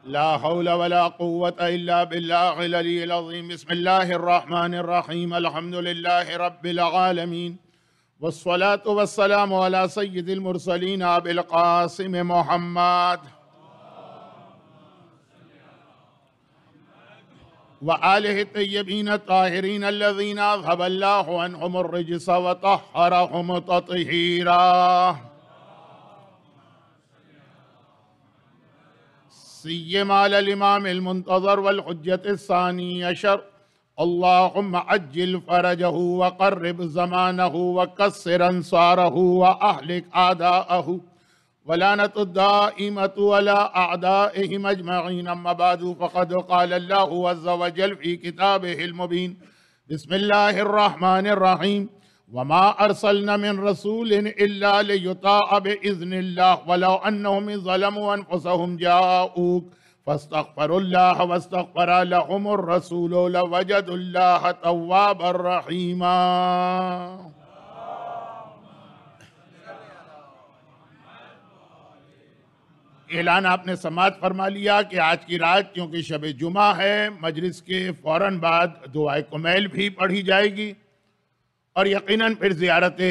لا حول ولا قوة إلا بالله العلي العظيم. بسم الله الرحمن الرحيم. الحمد لله رب العالمين، والصلاة والسلام على سيد المرسلين أبي القاسم محمد وآله الطيبين الطاهرين الذين أذهب الله عنهم الرجس وطهرهم تطهيرا. سيما على الإمام المنتظر والحجة الثاني عشر، اللهم عجل فرجه وقرب زمانه وكسر أنصاره وأهلك أعداءه ولعنة الدائمة ولا أعدائهم أجمعين. أما بعد، فقد قال الله عز وجل في كتابه المبين: بسم الله الرحمن الرحيم. وما أرسلنا من رسول إلا ليطاع بإذن الله ولو أنهم ظلموا أنفسهم جاءوك فاستغفروا الله واستغفر لهم الرسول لوجدوا الله توابا رحيما. اعلان آپ نے سماعت فرما لیا کہ آج کی رات کیونکہ شب جمعہ ہے، مجلس کے فوراً بعد دعائے کمیل بھی پڑھی جائے گی اور یقیناً پھر زیارت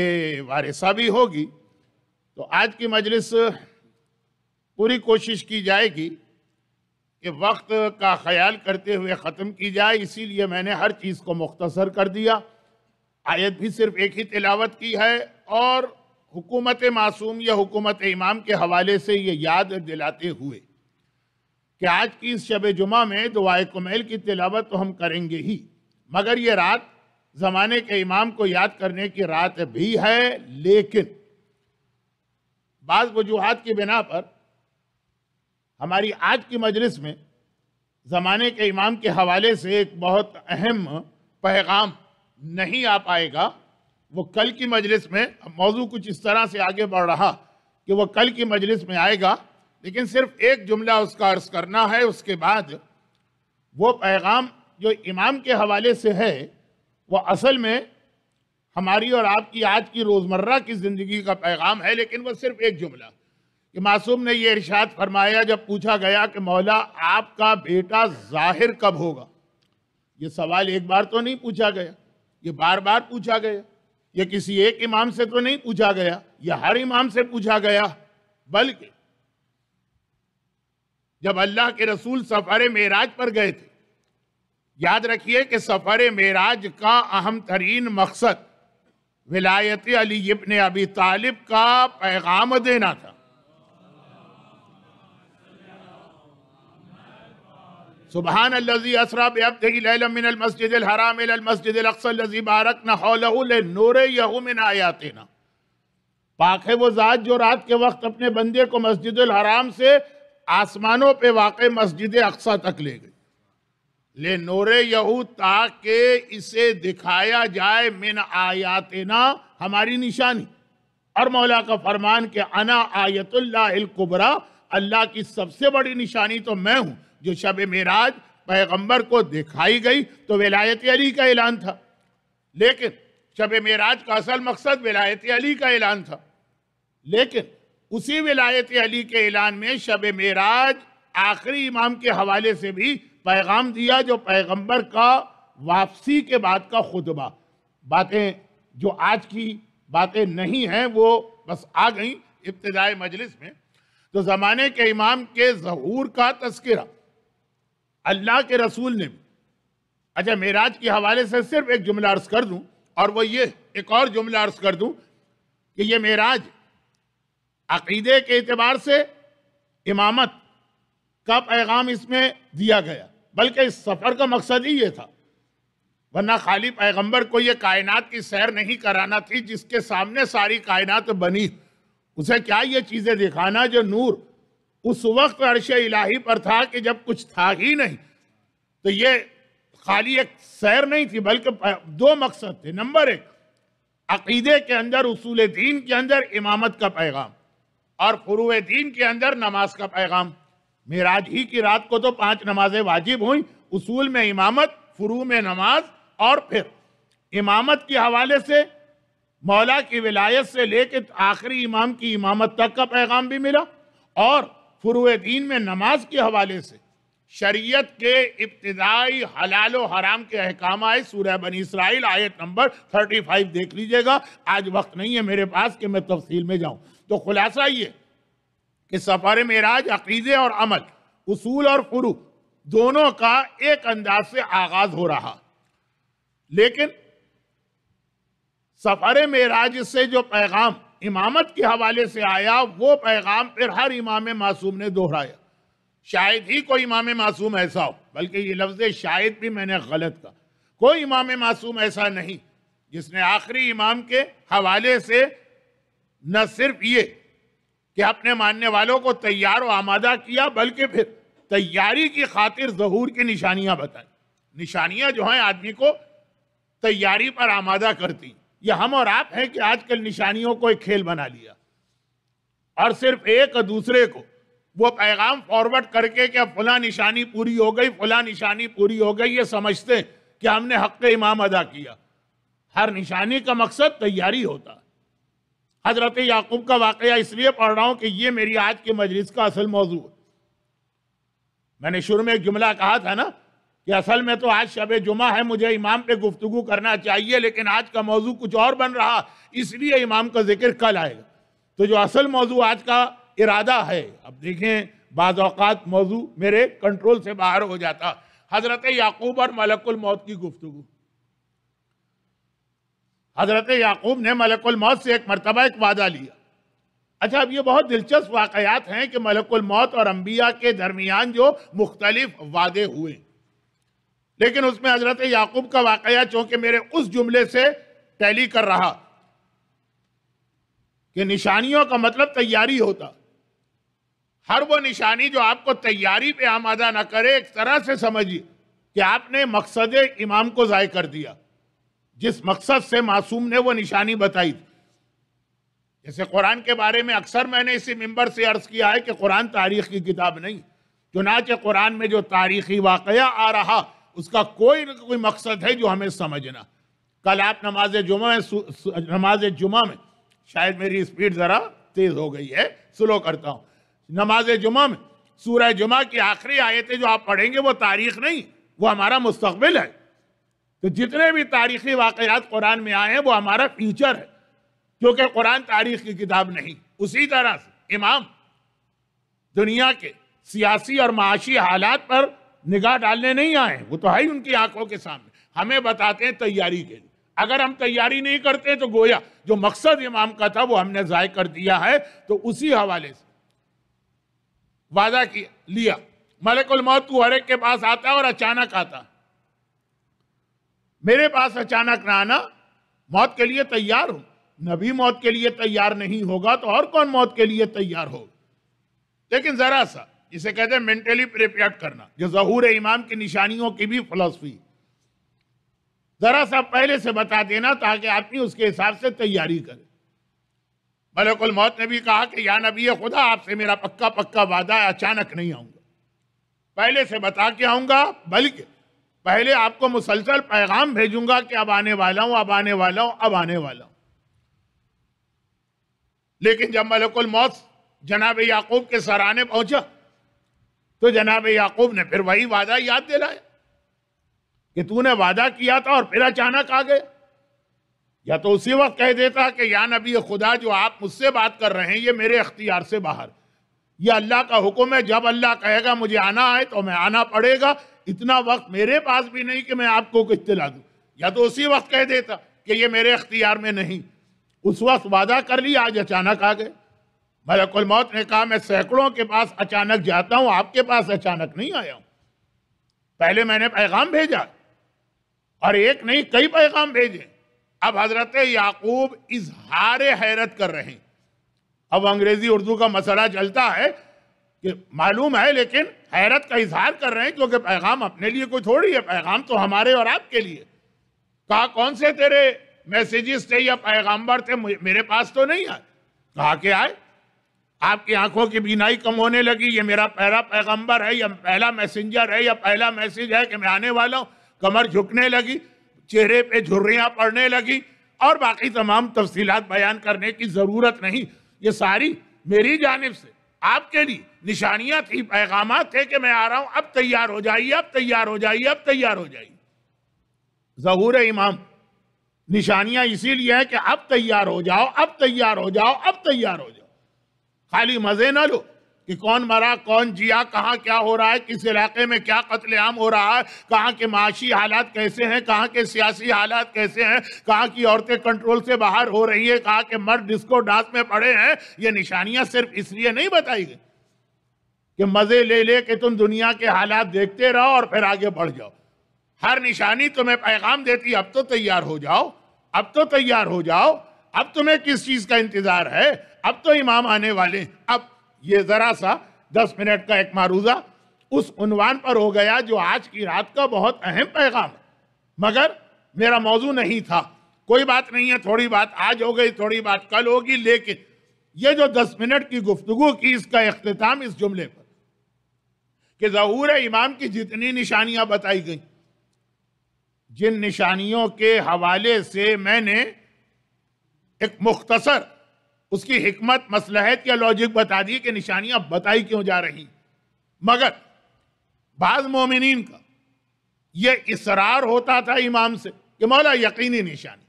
وارثہ بھی ہوگی. تو آج کی مجلس پوری کوشش کی جائے گی کہ وقت کا خیال کرتے ہوئے ختم کی جائے، اسی لیے میں نے ہر چیز کو مختصر کر دیا. آیت بھی صرف ایک ہی تلاوت کی ہے اور حکومت معصوم یا حکومت امام کے حوالے سے یہ یاد دلاتے ہوئے کہ آج کی اس شب جمعہ میں دعائے کمیل کی تلاوت تو ہم کریں گے ہی، مگر یہ رات زمانے کے امام کو یاد کرنے کی رات بھی ہے. لیکن بعض وجوہات کی بنا پر ہماری آج کی مجلس میں زمانے کے امام کے حوالے سے ایک بہت اہم پیغام نہیں آ پائے گا. وہ کل کی مجلس میں، موضوع کچھ اس طرح سے آگے بڑھ رہا کہ وہ کل کی مجلس میں آئے گا، لیکن صرف ایک جملہ اس کا عرض کرنا ہے. اس کے بعد وہ پیغام جو امام کے حوالے سے ہے وہ اصل میں ہماری اور آپ کی آج کی روزمرہ کی زندگی کا پیغام ہے، لیکن وہ صرف ایک جملہ کہ معصوم نے یہ ارشاد فرمایا جب پوچھا گیا کہ مولا آپ کا بیٹا ظاہر کب ہوگا. یہ سوال ایک بار تو نہیں پوچھا گیا، یہ بار بار پوچھا گیا. یہ کسی ایک امام سے تو نہیں پوچھا گیا، یہ ہر امام سے پوچھا گیا. بلکہ جب اللہ کے رسول سفر معراج پر گئے تھے، یاد رکھیے کہ سفر معراج کا اہم ترین مقصد ولایت علی ابن ابی طالب کا پیغام دینا تھا. سبحان الذی اسری بعبدہ لیلا من المسجد الحرام الی المسجد الاقصی الذی بارکنا حولہ لنریہ من آیاتنا. پاک ہے وہ ذات جو رات کے وقت اپنے بندے کو مسجد الحرام سے آسمانوں پہ واقع مسجد اقصی تک لے گئی. لنریہ تاکہ اسے دکھایا جائے من آیاتنا، ہماری نشانی. اور مولا کا فرمان کہ انا آیت اللہ الکبریٰ، اللہ کی سب سے بڑی نشانی تو میں ہوں. جو شب معراج پیغمبر کو دکھائی گئی تو ولایت علی کا اعلان تھا، لیکن شب معراج کا اصل مقصد ولایت علی کا اعلان تھا. لیکن اسی ولایت علی کے اعلان میں شب معراج آخری امام کے حوالے سے بھی پیغام دیا، جو پیغمبر کا واپسی کے بعد کا خطبہ. باتیں جو آج کی باتیں نہیں ہیں وہ بس آ گئیں ابتدائی مجلس میں. تو زمانے کے امام کے ظہور کا تذکرہ اللہ کے رسول نے بھی. اچھا، معراج کے حوالے سے صرف ایک جملہ عرض کر دوں، اور وہ یہ ایک اور جملہ عرض کر دوں کہ یہ معراج عقیدے کے اعتبار سے امامت کا پیغام اس میں دیا گیا، بلکہ اس سفر کا مقصد ہی یہ تھا. ورنہ خالی پیغمبر کو یہ کائنات کی سیر نہیں کرانا تھی جس کے سامنے ساری کائنات بنی. اسے کیا یہ چیزیں دکھانا جو نور اس وقت عرش الہی پر تھا کہ جب کچھ تھا ہی نہیں. تو یہ خالی ایک سیر نہیں تھی، بلکہ دو مقصد تھے. نمبر ایک، عقیدے کے اندر، اصول دین کے اندر امامت کا پیغام، اور فروع دین کے اندر نماز کا پیغام. معراج ہی کی رات کو تو 5 نمازیں واجب ہوئیں، اصول میں امامت، فروع میں نماز، اور پھر امامت کے حوالے سے مولا کی ولایت سے لے کے آخری امام کی امامت تک کا پیغام بھی ملا، اور فروع دین میں نماز کے حوالے سے شریعت کے ابتدائی حلال و حرام کے احکام آئے، سورہ بنی اسرائیل آیت نمبر 35 دیکھ لیجئے گا. آج وقت نہیں ہے میرے پاس کہ میں تفصیل میں جاؤں. تو خلاصہ یہ کہ سفر معراج عقیدے اور عمل، اصول اور فروع دونوں کا ایک انداز سے آغاز ہو رہا، لیکن سفر معراج سے جو پیغام امامت کے حوالے سے آیا وہ پیغام پھر ہر امام معصوم نے دہرایا. شاید ہی کوئی امام معصوم ایسا ہو، بلکہ یہ لفظ شاید بھی میں نے غلط کہا، کوئی امام معصوم ایسا نہیں جس نے آخری امام کے حوالے سے نہ صرف یہ کہ اپنے ماننے والوں کو تیار و آمادہ کیا، بلکہ پھر تیاری کی خاطر ظہور کی نشانیاں بتائیں. نشانیاں جو ہیں آدمی کو تیاری پر آمادہ کرتی. یہ ہم اور آپ ہیں کہ آج کل نشانیوں کو ایک کھیل بنا لیا اور صرف ایک دوسرے کو وہ پیغام فارورڈ کر کے کہ اب فلاں نشانی پوری ہو گئی، فلاں نشانی پوری ہو گئی، یہ سمجھتے ہیں کہ ہم نے حق امام ادا کیا. ہر نشانی کا مقصد تیاری ہوتا ہے. حضرت یعقوب کا واقعہ اس لیے پڑھ رہا ہوں کہ یہ میری آج کے مجلس کا اصل موضوع ہے. میں نے شروع میں ایک جملہ کہا تھا نا کہ اصل میں تو آج شب جمعہ ہے، مجھے امام پہ گفتگو کرنا چاہیے، لیکن آج کا موضوع کچھ اور بن رہا، اس لیے امام کا ذکر کل آئے گا. تو جو اصل موضوع آج کا ارادہ ہے، اب دیکھیں بعض اوقات موضوع میرے کنٹرول سے باہر ہو جاتا. حضرت یعقوب اور ملک الموت کی گفتگو. حضرت یعقوب نے ملک الموت سے ایک مرتبہ ایک وعدہ لیا. اچھا، اب یہ بہت دلچسپ واقعات ہیں کہ ملک الموت اور انبیاء کے درمیان جو مختلف وعدے ہوئے، لیکن اس میں حضرت یعقوب کا واقعہ چونکہ میرے اس جملے سے ٹیلی کر رہا کہ نشانیوں کا مطلب تیاری ہوتا. ہر وہ نشانی جو آپ کو تیاری پہ آمادہ نہ کرے، ایک طرح سے سمجھیے کہ آپ نے مقصد امام کو ضائع کر دیا، جس مقصد سے معصوم نے وہ نشانی بتائی تھی. جیسے قرآن کے بارے میں اکثر میں نے اسی منبر سے عرض کیا ہے کہ قرآن تاریخ کی کتاب نہیں، چنانچہ قرآن میں جو تاریخی واقعہ آ رہا اس کا کوئی نہ کوئی مقصد ہے جو ہمیں سمجھنا. کل آپ نماز جمعہ میں شاید میری سپیڈ ذرا تیز ہو گئی ہے، سلو کرتا ہوں. نماز جمعہ میں سورہ جمعہ کی آخری آیتیں جو آپ پڑھیں گے وہ تاریخ نہیں، وہ ہمارا مستقبل ہے. تو جتنے بھی تاریخی واقعات قرآن میں آئے ہیں وہ ہمارا فیوچر ہے، کیونکہ قرآن تاریخ کی کتاب نہیں. اسی طرح سے امام دنیا کے سیاسی اور معاشی حالات پر نگاہ ڈالنے نہیں آئے، وہ تو ہے ہی ان کی آنکھوں کے سامنے، ہمیں بتاتے ہیں تیاری کے لیے. اگر ہم تیاری نہیں کرتے تو گویا جو مقصد امام کا تھا وہ ہم نے ضائع کر دیا ہے. تو اسی حوالے سے وعدہ لیا. ملک الموت تو ہر ایک کے پاس آتا ہے اور اچانک آتا. میرے پاس اچانک نہ آنا، موت کے لیے تیار ہوں. نبی موت کے لیے تیار نہیں ہوگا تو اور کون موت کے لیے تیار ہوگا؟ لیکن ذرا سا جسے کہتے ہیں مینٹلی پریپیئرڈ کرنا، جو ظہور امام کی نشانیوں کی بھی فلسفی، ذرا سا پہلے سے بتا دینا تاکہ آدمی اس کے حساب سے تیاری کرے. ملک الموت نے بھی کہا کہ یا نبی خدا، آپ سے میرا پکا وعدہ ہے، اچانک نہیں آؤں گا، پہلے سے بتا کے آؤں گا، بلکہ پہلے آپ کو مسلسل پیغام بھیجوں گا کہ اب آنے والا ہوں، اب آنے والا ہوں، اب آنے والا ہوں. لیکن جب ملک الموت جناب یعقوب کے سرانے پہنچا تو جناب یعقوب نے پھر وہی وعدہ یاد دلایا کہ تو نے وعدہ کیا تھا اور پھر اچانک آ گئے. یا تو اسی وقت کہہ دیتا کہ یا نبی خدا، جو آپ مجھ سے بات کر رہے ہیں یہ میرے اختیار سے باہر، یہ اللہ کا حکم ہے، جب اللہ کہے گا مجھے آنا ہے تو میں آنا پڑے گا، اتنا وقت میرے پاس بھی نہیں کہ میں آپ کو اطلاع دوں. یا تو اسی وقت کہہ دیتا کہ یہ میرے اختیار میں نہیں، اس وقت وعدہ کر لیا، آج اچانک آ گئے. ملک الموت نے کہا میں سینکڑوں کے پاس اچانک جاتا ہوں، آپ کے پاس اچانک نہیں آیا ہوں. پہلے میں نے پیغام بھیجا، اور ایک نہیں کئی پیغام بھیجے. اب حضرت یعقوب اظہار حیرت کر رہے ہیں. اب انگریزی اردو کا مسئلہ چلتا ہے کہ معلوم ہے، لیکن حیرت کا اظہار کر رہے ہیں کیونکہ پیغام اپنے لیے کوئی تھوڑی ہے، پیغام تو ہمارے اور آپ کے لیے. کہا کون سے تیرے میسیجز تھے یا پیغامبر تھے؟ میرے پاس تو نہیں آئے. کہا کہ آئے. آپ کی آنکھوں کی بینائی کم ہونے لگی، یہ میرا پہلا پیغمبر ہے یا پہلا میسنجر ہے یا پہلا میسیج ہے کہ میں آنے والا ہوں. کمر جھکنے لگی، چہرے پہ جھریاں پڑنے لگی، اور باقی تمام تفصیلات بیان کرنے کی ضرورت نہیں. یہ ساری میری جانب سے آپ کے لیے نشانیاں تھی، پیغامات تھے کہ میں آ رہا ہوں، اب تیار ہو جائیے، اب تیار ہو جائیے، اب تیار ہو جائیے۔ ظہور امام نشانیاں اسی لیے ہے کہ اب تیار ہو جاؤ، اب تیار ہو جاؤ، اب تیار ہو جاؤ۔ خالی مزے نہ لو کہ کون مرا، کون جیا، کہاں کیا ہو رہا ہے، کس علاقے میں کیا قتل عام ہو رہا ہے، کہاں کے معاشی حالات کیسے ہیں، کہاں کے سیاسی حالات کیسے ہیں، کہاں کی عورتیں کنٹرول سے باہر ہو رہی ہیں، کہاں کے مرد ڈسکو ڈانس میں پڑے ہیں۔ یہ نشانیاں صرف اس لیے نہیں بتائی گئی کہ مزے لے لے کہ تم دنیا کے حالات دیکھتے رہو اور پھر آگے بڑھ جاؤ۔ ہر نشانی تمہیں پیغام دیتی، اب تو تیار ہو جاؤ، اب تو تیار ہو جاؤ، اب تمہیں کس چیز کا انتظار ہے، اب تو امام آنے والے ہیں۔ اب یہ ذرا سا 10 منٹ کا ایک معروضہ اس عنوان پر ہو گیا جو آج کی رات کا بہت اہم پیغام ہے، مگر میرا موضوع نہیں تھا۔ کوئی بات نہیں ہے، تھوڑی بات آج ہو گئی، تھوڑی بات کل ہوگی، لیکن یہ جو 10 منٹ کی گفتگو کی، اس کا اختتام اس جملے پر کہ ظہور امام کی جتنی نشانیاں بتائی گئیں، جن نشانیوں کے حوالے سے میں نے ایک مختصر اس کی حکمت، مصلحت یا لاجک بتا دی کہ نشانیاں بتائی کیوں جا رہی، مگر بعض مومنین کا یہ اصرار ہوتا تھا امام سے کہ مولا یقینی نشانی،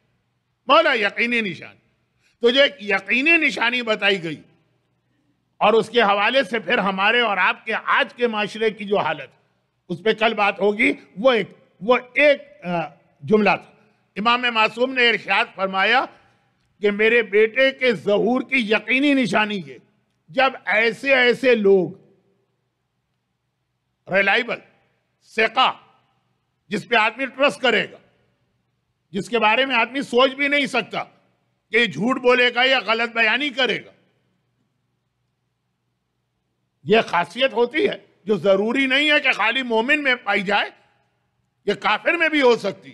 مولا یقینی نشانی۔ تو جو ایک یقینی نشانی بتائی گئی اور اس کے حوالے سے پھر ہمارے اور آپ کے آج کے معاشرے کی جو حالت، اس پہ کل بات ہوگی، وہ ایک جملہ تھا۔ امام معصوم نے ارشاد فرمایا کہ میرے بیٹے کے ظہور کی یقینی نشانی ہے جب ایسے ایسے لوگ، ریلائبل، ثقہ، جس پہ آدمی ٹرسٹ کرے گا، جس کے بارے میں آدمی سوچ بھی نہیں سکتا کہ یہ جھوٹ بولے گا یا غلط بیانی کرے گا، یہ خاصیت ہوتی ہے جو ضروری نہیں ہے کہ خالی مومن میں پائی جائے، یہ کافر میں بھی ہو سکتی۔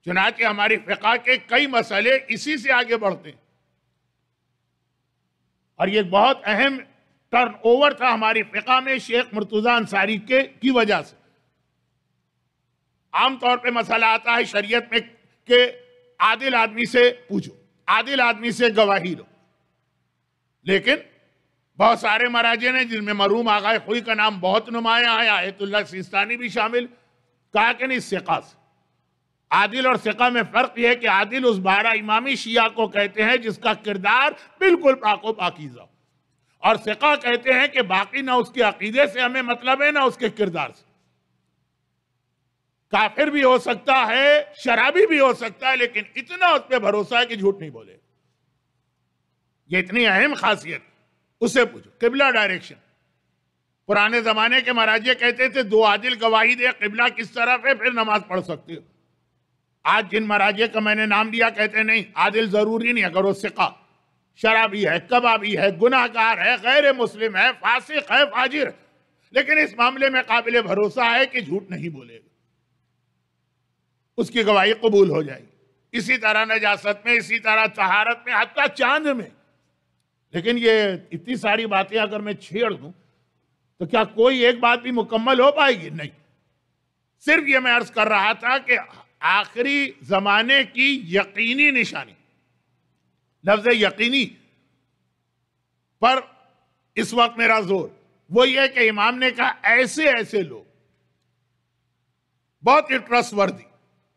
چنانچہ ہماری فقہ کے کئی مسئلے اسی سے آگے بڑھتے ہیں، اور یہ بہت اہم ٹرن اوور تھا ہماری فقہ میں شیخ مرتضی انصاری کی وجہ سے۔ عام طور پہ مسئلہ آتا ہے شریعت میں کہ عادل آدمی سے پوچھو، عادل آدمی سے گواہی لو، لیکن بہت سارے مراجع نے، جن میں مرحوم آغا خوئی کا نام بہت نمایاں ہے، آیت اللہ سیستانی بھی شامل، کہا کہ نہیں، ثقہ سے۔ عادل اور ثقہ میں فرق یہ ہے کہ عادل اس 12 امامی شیعہ کو کہتے ہیں جس کا کردار بالکل پاک و پاکیزہ، اور ثقہ کہتے ہیں کہ باقی نہ اس کے عقیدے سے ہمیں مطلب ہے نہ اس کے کردار سے۔ کافر بھی ہو سکتا ہے، شرابی بھی ہو سکتا ہے، لیکن اتنا اس پہ بھروسہ ہے کہ جھوٹ نہیں بولے۔ یہ اتنی اہم خاصیت، اسے پوچھو۔ قبلہ ڈائریکشن، پرانے زمانے کے مراجع کہتے تھے 2 عادل گواہی دے قبلہ کس طرف ہے پھر نماز پڑھ سکتے ہو۔ آج جن مراجع کا میں نے نام لیا کہتے نہیں، عادل ضروری نہیں، اگر وہ ثقہ، شرابی ہے، کبابی ہے، گناہگار ہے، غیر مسلم ہے، فاسق ہے، فاجر، لیکن اس معاملے میں قابل بھروسہ ہے کہ جھوٹ نہیں بولے گا، اس کی گواہی قبول ہو جائے گی۔ اسی طرح نجاست میں، اسی طرح طہارت میں، حتیٰ چاند میں۔ لیکن یہ اتنی ساری باتیں اگر میں چھیڑ دوں تو کیا کوئی ایک بات بھی مکمل ہو پائے گی؟ نہیں۔ صرف یہ میں عرض کر رہا تھا کہ آخری زمانے کی یقینی نشانی، لفظ یقینی پر اس وقت میرا زور وہ یہ کہ امام نے کہا ایسے ایسے لوگ، بہت ہی ٹرسٹ وردی،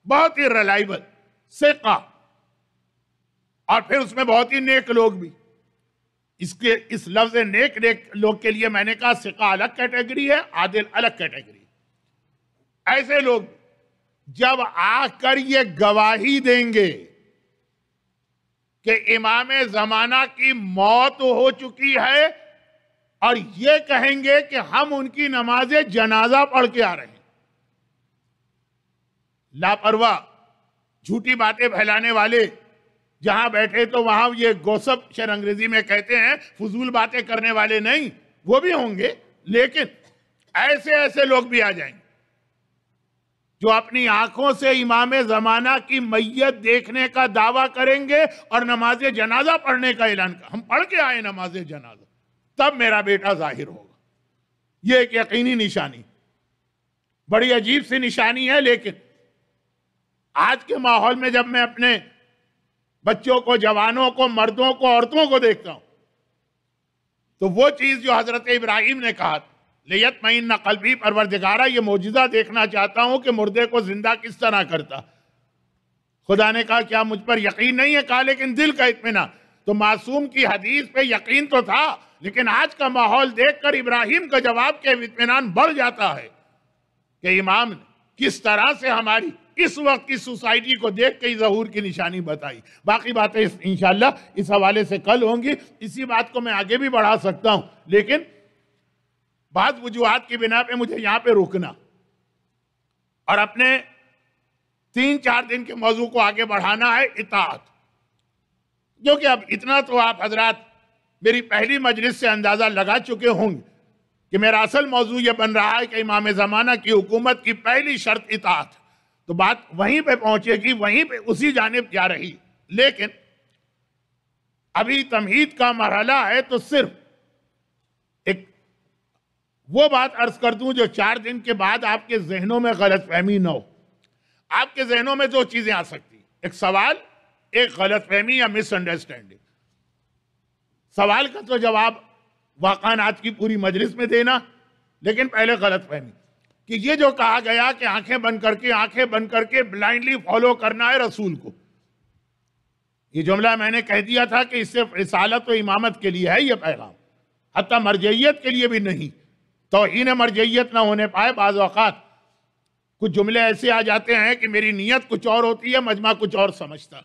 بہت ہی ریلائبل، ثقہ، اور پھر اس میں بہت ہی نیک لوگ بھی۔ اس لفظ نیک لوگ کے لیے میں نے کہا ثقہ الگ کیٹیگری ہے، عادل الگ کیٹیگری ہے۔ ایسے لوگ جب آ کر یہ گواہی دیں گے کہ امام زمانہ کی موت ہو چکی ہے، اور یہ کہیں گے کہ ہم ان کی نماز جنازہ پڑھ کے آ رہے ہیں، لاپرواہ، جھوٹی باتیں پھیلانے والے جہاں بیٹھے تو وہاں یہ گوسپ شر انگریزی میں کہتے ہیں، فضول باتیں کرنے والے نہیں، وہ بھی ہوں گے، لیکن ایسے ایسے لوگ بھی آ جائیں گے جو اپنی آنکھوں سے امام زمانہ کی میت دیکھنے کا دعویٰ کریں گے اور نماز جنازہ پڑھنے کا اعلان کریں، ہم پڑھ کے آئے نماز جنازہ، تب میرا بیٹا ظاہر ہوگا۔ یہ ایک یقینی نشانی، بڑی عجیب سی نشانی ہے، لیکن آج کے ماحول میں جب میں اپنے بچوں کو، جوانوں کو، مردوں کو، عورتوں کو دیکھتا ہوں تو وہ چیز جو حضرت ابراہیم نے کہا لیطمئن قلبی، پروردگارہ یہ معجزہ دیکھنا چاہتا ہوں کہ مردے کو زندہ کس طرح کرتا. خدا نے کہا کیا مجھ پر یقین نہیں ہے؟ کہا لیکن دل کا اطمینان. تو معصوم کی حدیث پہ یقین تو تھا، لیکن آج کا ماحول دیکھ کر ابراہیم کا جواب کے اطمینان بڑھ جاتا ہے کہ امام نے کس طرح سے ہماری اس وقت کی سوسائٹی کو دیکھ کے ظہور کی نشانی بتائی. باقی باتیں انشاءاللہ اس حوالے سے کل ہوں گی. اسی بات کو میں آگے بھی بڑھا سکتا ہوں، لیکن بعض وجوہات کی بنا پہ مجھے یہاں پہ رکنا اور اپنے 3-4 دن کے موضوع کو آگے بڑھانا ہے. اطاعت، جو کہ اب اتنا تو آپ حضرات میری پہلی مجلس سے اندازہ لگا چکے ہوں گے کہ میرا اصل موضوع یہ بن رہا ہے کہ امام زمانہ کی حکومت کی پہلی شرط اطاعت. تو بات وہیں پہ پہنچے گی، وہیں پہ اسی جانب جا رہی. لیکن ابھی تمہید کا مرحلہ ہے، تو صرف ایک وہ بات عرض کر دوں جو 4 دن کے بعد آپ کے ذہنوں میں غلط فہمی نہ ہو. آپ کے ذہنوں میں 2 چیزیں آ سکتی، ایک سوال، ایک غلط فہمی یا مس انڈرسٹینڈنگ. سوال کا تو جواب واقعاً آج کی پوری مجلس میں دینا، لیکن پہلے غلط فہمی کہ یہ جو کہا گیا کہ آنکھیں بند کر کے بلائنڈلی فالو کرنا ہے رسول کو، یہ جملہ میں نے کہہ دیا تھا کہ اس سے رسالت و امامت کے لیے ہے یہ پیغام، حتیٰ مرجعیت کے لیے بھی نہیں. توہین مرجعیت نہ ہونے پائے. بعض اوقات کچھ جملے ایسے آ جاتے ہیں کہ میری نیت کچھ اور ہوتی ہے، مجمع کچھ اور سمجھتا.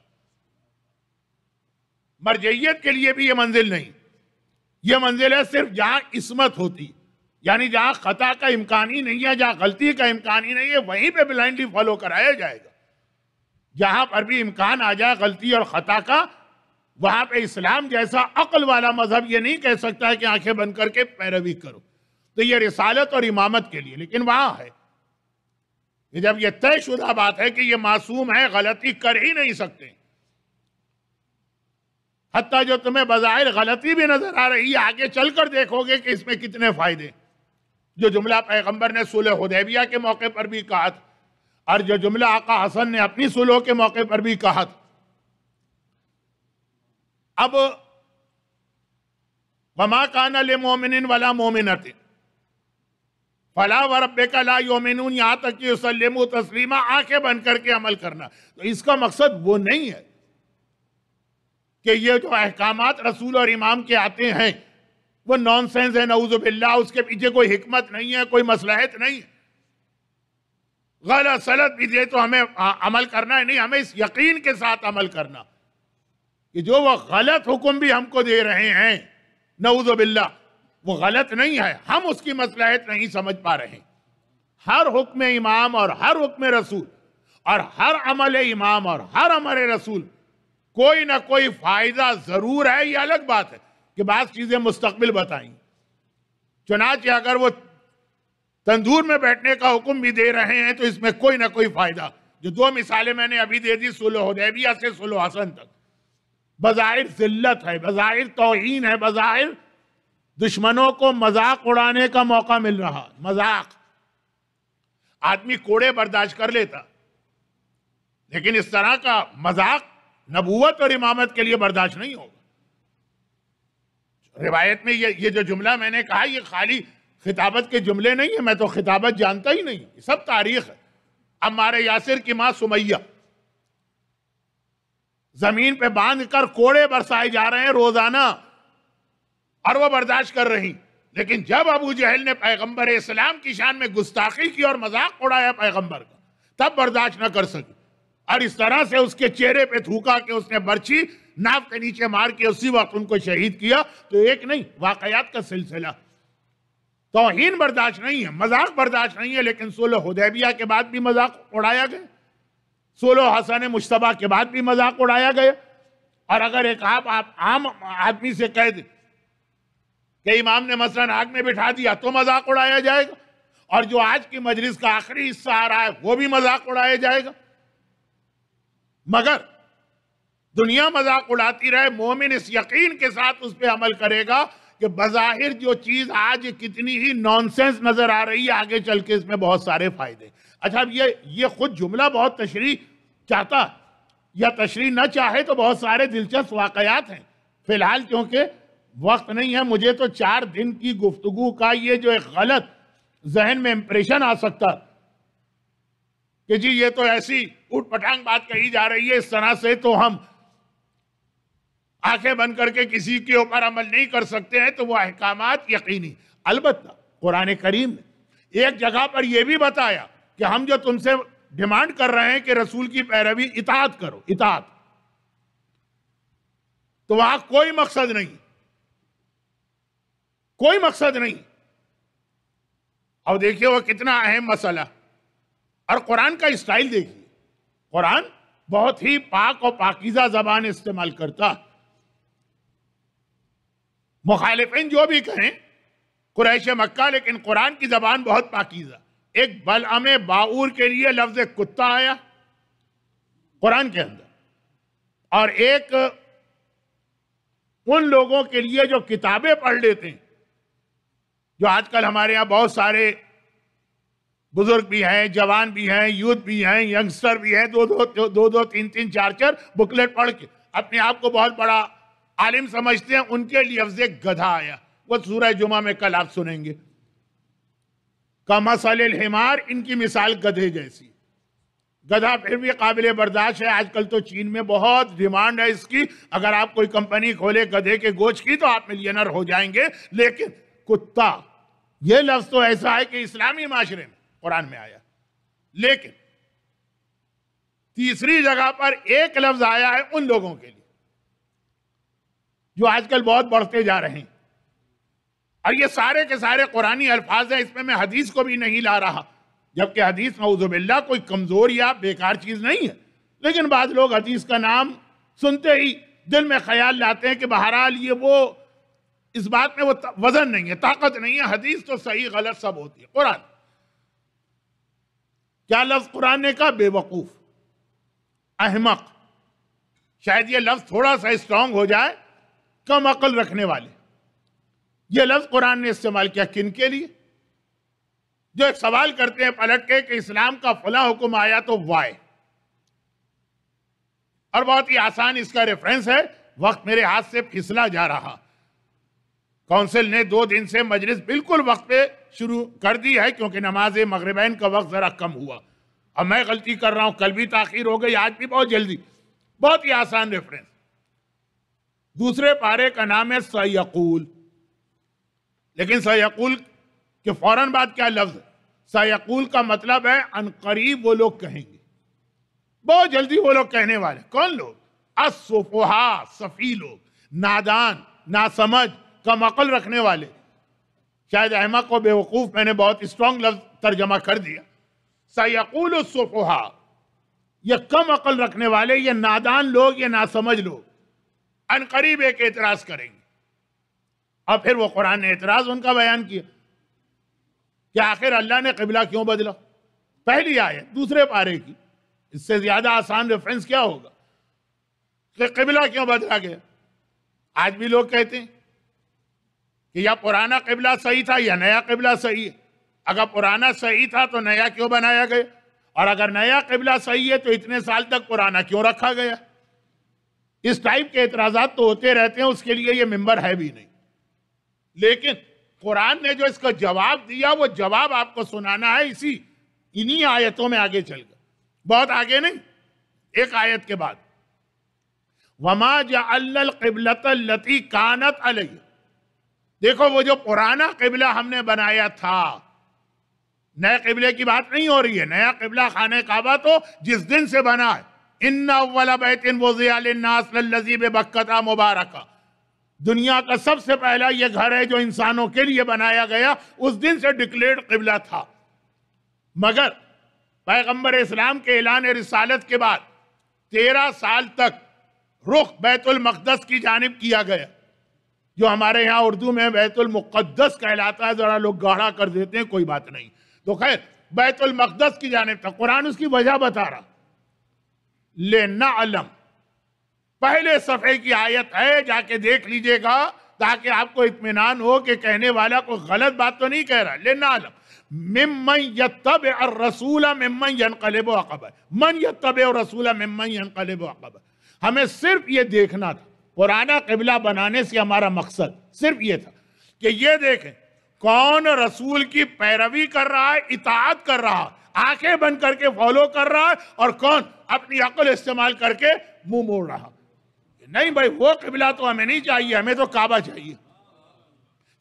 مرجعیت کے لیے بھی یہ منزل نہیں. یہ منزل ہے صرف جہاں عصمت ہوتی، یعنی جہاں خطا کا امکان ہی نہیں ہے، جہاں غلطی کا امکان ہی نہیں ہے، وہیں پہ بلائنڈلی فالو کرایا جائے گا. جہاں پر بھی امکان آ جائے غلطی اور خطا کا، وہاں پہ اسلام جیسا عقل والا مذہب یہ نہیں کہہ سکتا ہے کہ آنکھیں بند کر کے پیروی کرو. تو یہ رسالت اور امامت کے لیے. لیکن وہاں ہے جب یہ طے شدہ بات ہے کہ یہ معصوم ہے، غلطی کر ہی نہیں سکتے، حتیٰ جو تمہیں بظاہر غلطی بھی نظر آ رہی ہے، آگے چل کر دیکھو گے کہ اس میں کتنے فائدے. جو جملہ پیغمبر نے صلح حدیبیہ کے موقع پر بھی کہا تھا، اور جو جملہ آقا حسن نے اپنی صلح کے موقع پر بھی کہا تھا. اب وَمَا كَانَ لِمُؤْمِنٍ وَلَا مُؤْمِنَةٍ فَلَا وَرَبِّكَ لَا يُؤْمِنُونَ، یہاں تک کہ يُسَلِّمُوا تسلیما، آنکھیں بند کر کے عمل کرنا. تو اس کا مقصد وہ نہیں ہے کہ یہ جو احکامات رسول اور امام کے آتے ہیں وہ نان سینس ہے، نعوذ باللہ، اس کے پیچھے کوئی حکمت نہیں ہے، کوئی مصلحت نہیں. غلط سلط بھی دے تو ہمیں عمل کرنا ہے، نہیں، ہمیں اس یقین کے ساتھ عمل کرنا کہ جو وہ غلط حکم بھی ہم کو دے رہے ہیں، نعوذ باللہ، وہ غلط نہیں ہے، ہم اس کی مصلحت نہیں سمجھ پا رہے. ہر حکم امام اور ہر حکم رسول اور ہر عمل امام اور ہر عمل رسول کوئی نہ کوئی فائدہ ضرور ہے. یہ الگ بات ہے کہ بعض چیزیں مستقبل بتائیں. چنانچہ اگر وہ تندور میں بیٹھنے کا حکم بھی دے رہے ہیں تو اس میں کوئی نہ کوئی فائدہ. جو 2 مثالیں میں نے ابھی دے دی، صلح حدیبیہ سے صلح حسن تک، بظاہر ذلت ہے، بظاہر توہین ہے، بظاہر دشمنوں کو مذاق اڑانے کا موقع مل رہا. مذاق آدمی کوڑے برداشت کر لیتا، لیکن اس طرح کا مذاق نبوت اور امامت کے لیے برداشت نہیں ہوگا. روایت میں یہ جو جملہ میں نے کہا، یہ خالی خطابت کے جملے نہیں ہیں، میں تو خطابت جانتا ہی نہیں، یہ سب تاریخ ہے. عمار یاسر کی ماں سمیہ زمین پہ باندھ کر کوڑے برسائے جا رہے ہیں روزانہ، اور وہ برداشت کر رہی. لیکن جب ابو جہل نے پیغمبر اسلام کی شان میں گستاخی کی اور مذاق اڑایا پیغمبر کا، تب برداشت نہ کر سکی، اور اس طرح سے اس کے چہرے پہ تھوکا کہ اس نے برچھی ناف کے نیچے مار کے اسی وقت ان کو شہید کیا. تو ایک نہیں، واقعات کا سلسلہ. توہین برداشت نہیں ہے، مذاق برداشت نہیں ہے. لیکن صلح حدیبیہ کے بعد بھی مذاق اڑایا گیا، صلح حسن مجتبیٰ کے بعد بھی مذاق اڑایا گیا. اور اگر ایک آپ عام آدمی سے کہہ دیں کہ امام نے مثلاً آگ میں بٹھا دیا تو مذاق اڑایا جائے گا، اور جو آج کی مجلس کا آخری حصہ آ رہا ہے وہ بھی مذاق اڑایا جائے گا. مگر دنیا مذاق اڑاتی رہے، مومن اس یقین کے ساتھ اس پہ عمل کرے گا کہ بظاہر جو چیز آج کتنی ہی نانسنس نظر آ رہی ہے، آگے چل کے اس میں بہت سارے فائدے. اچھا، اب یہ خود جملہ بہت تشریح چاہتا، یا تشریح نہ چاہے تو بہت سارے دلچسپ واقعات ہیں. فی الحال چونکہ وقت نہیں ہے، مجھے تو 4 دن کی گفتگو کا یہ جو ایک غلط ذہن میں امپریشن آ سکتا کہ جی یہ تو ایسی اٹھ پٹانگ بات کہی جا رہی ہے، اس طرح سے تو ہم آنکھیں بند کر کے کسی کے اوپر عمل نہیں کر سکتے ہیں، تو وہ احکامات یقینی۔ البتہ قرآن کریم نے ایک جگہ پر یہ بھی بتایا کہ ہم جو تم سے ڈیمانڈ کر رہے ہیں کہ رسول کی پیروی، اطاعت کرو، اطاعت، تو وہاں کوئی مقصد نہیں، کوئی مقصد نہیں۔ اب دیکھیے وہ کتنا اہم مسئلہ، اور قرآن کا اسٹائل دیکھیے، قرآن بہت ہی پاک اور پاکیزہ زبان استعمال کرتا۔ مخالفین جو بھی کہیں قریش مکہ، لیکن قرآن کی زبان بہت پاکیزہ۔ ایک بلعم باعور کے لیے لفظ کتا آیا قرآن کے اندر، اور ایک ان لوگوں کے لیے جو کتابیں پڑھ لیتے ہیں، جو آج کل ہمارے یہاں بہت سارے بزرگ بھی ہیں، جوان بھی ہیں، یوتھ بھی ہیں، ینگسٹر بھی ہیں، دو 3 4 بکلیٹ پڑھ کے اپنے آپ کو بہت بڑا عالم سمجھتے ہیں، ان کے لفظ گدھا آیا، وہ سورہ جمعہ میں کل آپ سنیں گے۔ کمثل الحمار، ان کی مثال گدھے جیسی۔ گدھا پھر بھی قابل برداشت ہے، آج کل تو چین میں بہت ڈیمانڈ ہے اس کی، اگر آپ کوئی کمپنی کھولے گدھے کے گوشت کی تو آپ ملینر ہو جائیں گے۔ لیکن کتا، یہ لفظ تو ایسا ہے کہ اسلامی معاشرے میں قرآن میں آیا، لیکن تیسری جگہ پر ایک لفظ آیا ہے ان لوگوں کے لیے جو آج کل بہت بڑھتے جا رہے ہیں، اور یہ سارے کے سارے قرآنی الفاظ ہیں، اس میں حدیث کو بھی نہیں لا رہا، جبکہ حدیث نعوذ باللہ کوئی کمزور یا بیکار چیز نہیں ہے، لیکن بعض لوگ حدیث کا نام سنتے ہی دل میں خیال لاتے ہیں کہ بہرحال یہ وہ، اس بات میں وہ وزن نہیں ہے، طاقت نہیں ہے، حدیث تو صحیح غلط سب ہوتی ہے۔ قرآن کیا لفظ قرآن نے کہا؟ بے وقوف، احمق، شاید یہ لفظ تھوڑا سا اسٹرانگ ہو جائے، کم عقل رکھنے والے، یہ لفظ قرآن نے استعمال کیا کن کے لیے؟ جو ایک سوال کرتے ہیں پلٹ کے کہ اسلام کا فلاں حکم آیا تو وائے، اور بہت ہی آسان اس کا ریفرنس ہے، وقت میرے ہاتھ سے پھسلا جا رہا، کونسل نے 2 دن سے مجلس بالکل وقت پہ شروع کر دی ہے، کیونکہ نماز مغربین کا وقت ذرا کم ہوا، اب میں غلطی کر رہا ہوں، کل بھی تاخیر ہو گئی، آج بھی بہت جلدی، بہت ہی آسان ریفرنس۔ دوسرے پارے کا نام ہے سیقول، لیکن سیقول کہ فوراً بعد کیا لفظ ہے؟ سیقول کا مطلب ہے ان قریب وہ لوگ کہیں گے، بہت جلدی وہ لوگ کہنے والے۔ کون لوگ؟ السفہاء، سفی لوگ، نادان، ناسمجھ، کم عقل رکھنے والے۔ شاید احمق و بیوقوف میں نے بہت اسٹرانگ لفظ ترجمہ کر دیا۔ سیقول السفہاء، یہ کم عقل رکھنے والے، یہ نادان لوگ، یہ ناسمجھ لوگ ان قریب ایک اعتراض کریں گے، اور پھر وہ قرآن نے اعتراض ان کا بیان کیا کہ آخر اللہ نے قبلہ کیوں بدلا؟ پہلی آیت دوسرے پارے کی، اس سے زیادہ آسان ریفرنس کیا ہوگا کہ قبلہ کیوں بدلا گیا؟ آج بھی لوگ کہتے ہیں کہ یا پرانا قبلہ صحیح تھا یا نیا قبلہ صحیح ہے، اگر پرانا صحیح تھا تو نیا کیوں بنایا گیا، اور اگر نیا قبلہ صحیح ہے تو اتنے سال تک پرانا کیوں رکھا گیا؟ اس ٹائپ کے اعتراضات تو ہوتے رہتے ہیں، اس کے لیے یہ ممبر ہے بھی نہیں، لیکن قرآن نے جو اس کا جواب دیا وہ جواب آپ کو سنانا ہے انہی آیتوں میں آگے چل کر، بہت آگے نہیں، ایک آیت کے بعد۔ وَمَا جَعَلْنَا الْقِبْلَةَ الَّتِي كَانَتْ عَلَيْهِ، دیکھو وہ جو پرانا قبلہ ہم نے بنایا تھا، نئے قبلے کی بات نہیں ہو رہی ہے، نیا قبلہ خانہ کعبہ تو جس دن سے بنا ہے، إِنَّ أَوَّلَ بَيْتٍ وُضِعَ لِلنَّاسِ لَلَّذِي بِبَكَّةَ مُبَارَكًا، دنیا کا سب سے پہلا یہ گھر ہے جو انسانوں کے لیے بنایا گیا، اس دن سے ڈکلیئرڈ قبلہ تھا، مگر پیغمبر اسلام کے اعلان رسالت کے بعد 13 سال تک رخ بیت المقدس کی جانب کیا گیا، جو ہمارے ہاں اردو میں بیت المقدس کہلاتا ہے، ذرا لوگ گاڑھا کر دیتے ہیں، کوئی بات نہیں، تو خیر بیت المقدس کی جانب تھا۔ قرآن اس کی وجہ بتا رہا، لِنَعْلَمَ، پہلے صفحے کی آیت ہے، جا کے دیکھ لیجئے گا تاکہ آپ کو اطمینان ہو کہ کہنے والا کوئی غلط بات تو نہیں کہہ رہا۔ لِنَعْلَمَ مِمَّن يَتَّبِعَ الرَّسُولَ مِمَّن يَنْقَلِبُ عَقِبَیْ، من يَتَّبِعُ الرَّسُولَ مِمَّن يَنْقَلِبُ عَقِبَیْ، ہمیں صرف یہ دیکھنا تھا پرانا قبلہ بنانے سے ہمارا مقصد صرف یہ تھا کہ یہ دیکھیں کون رسول کی پیروی کر رہا ہے، اطاعت کر رہا ہے، آنکھیں بند کر کے فالو کر رہا ہے، اور کون اپنی عقل استعمال کر کے منہ موڑ رہا۔ نہیں بھائی، وہ قبلہ تو ہمیں نہیں چاہیے، ہمیں تو کعبہ چاہیے۔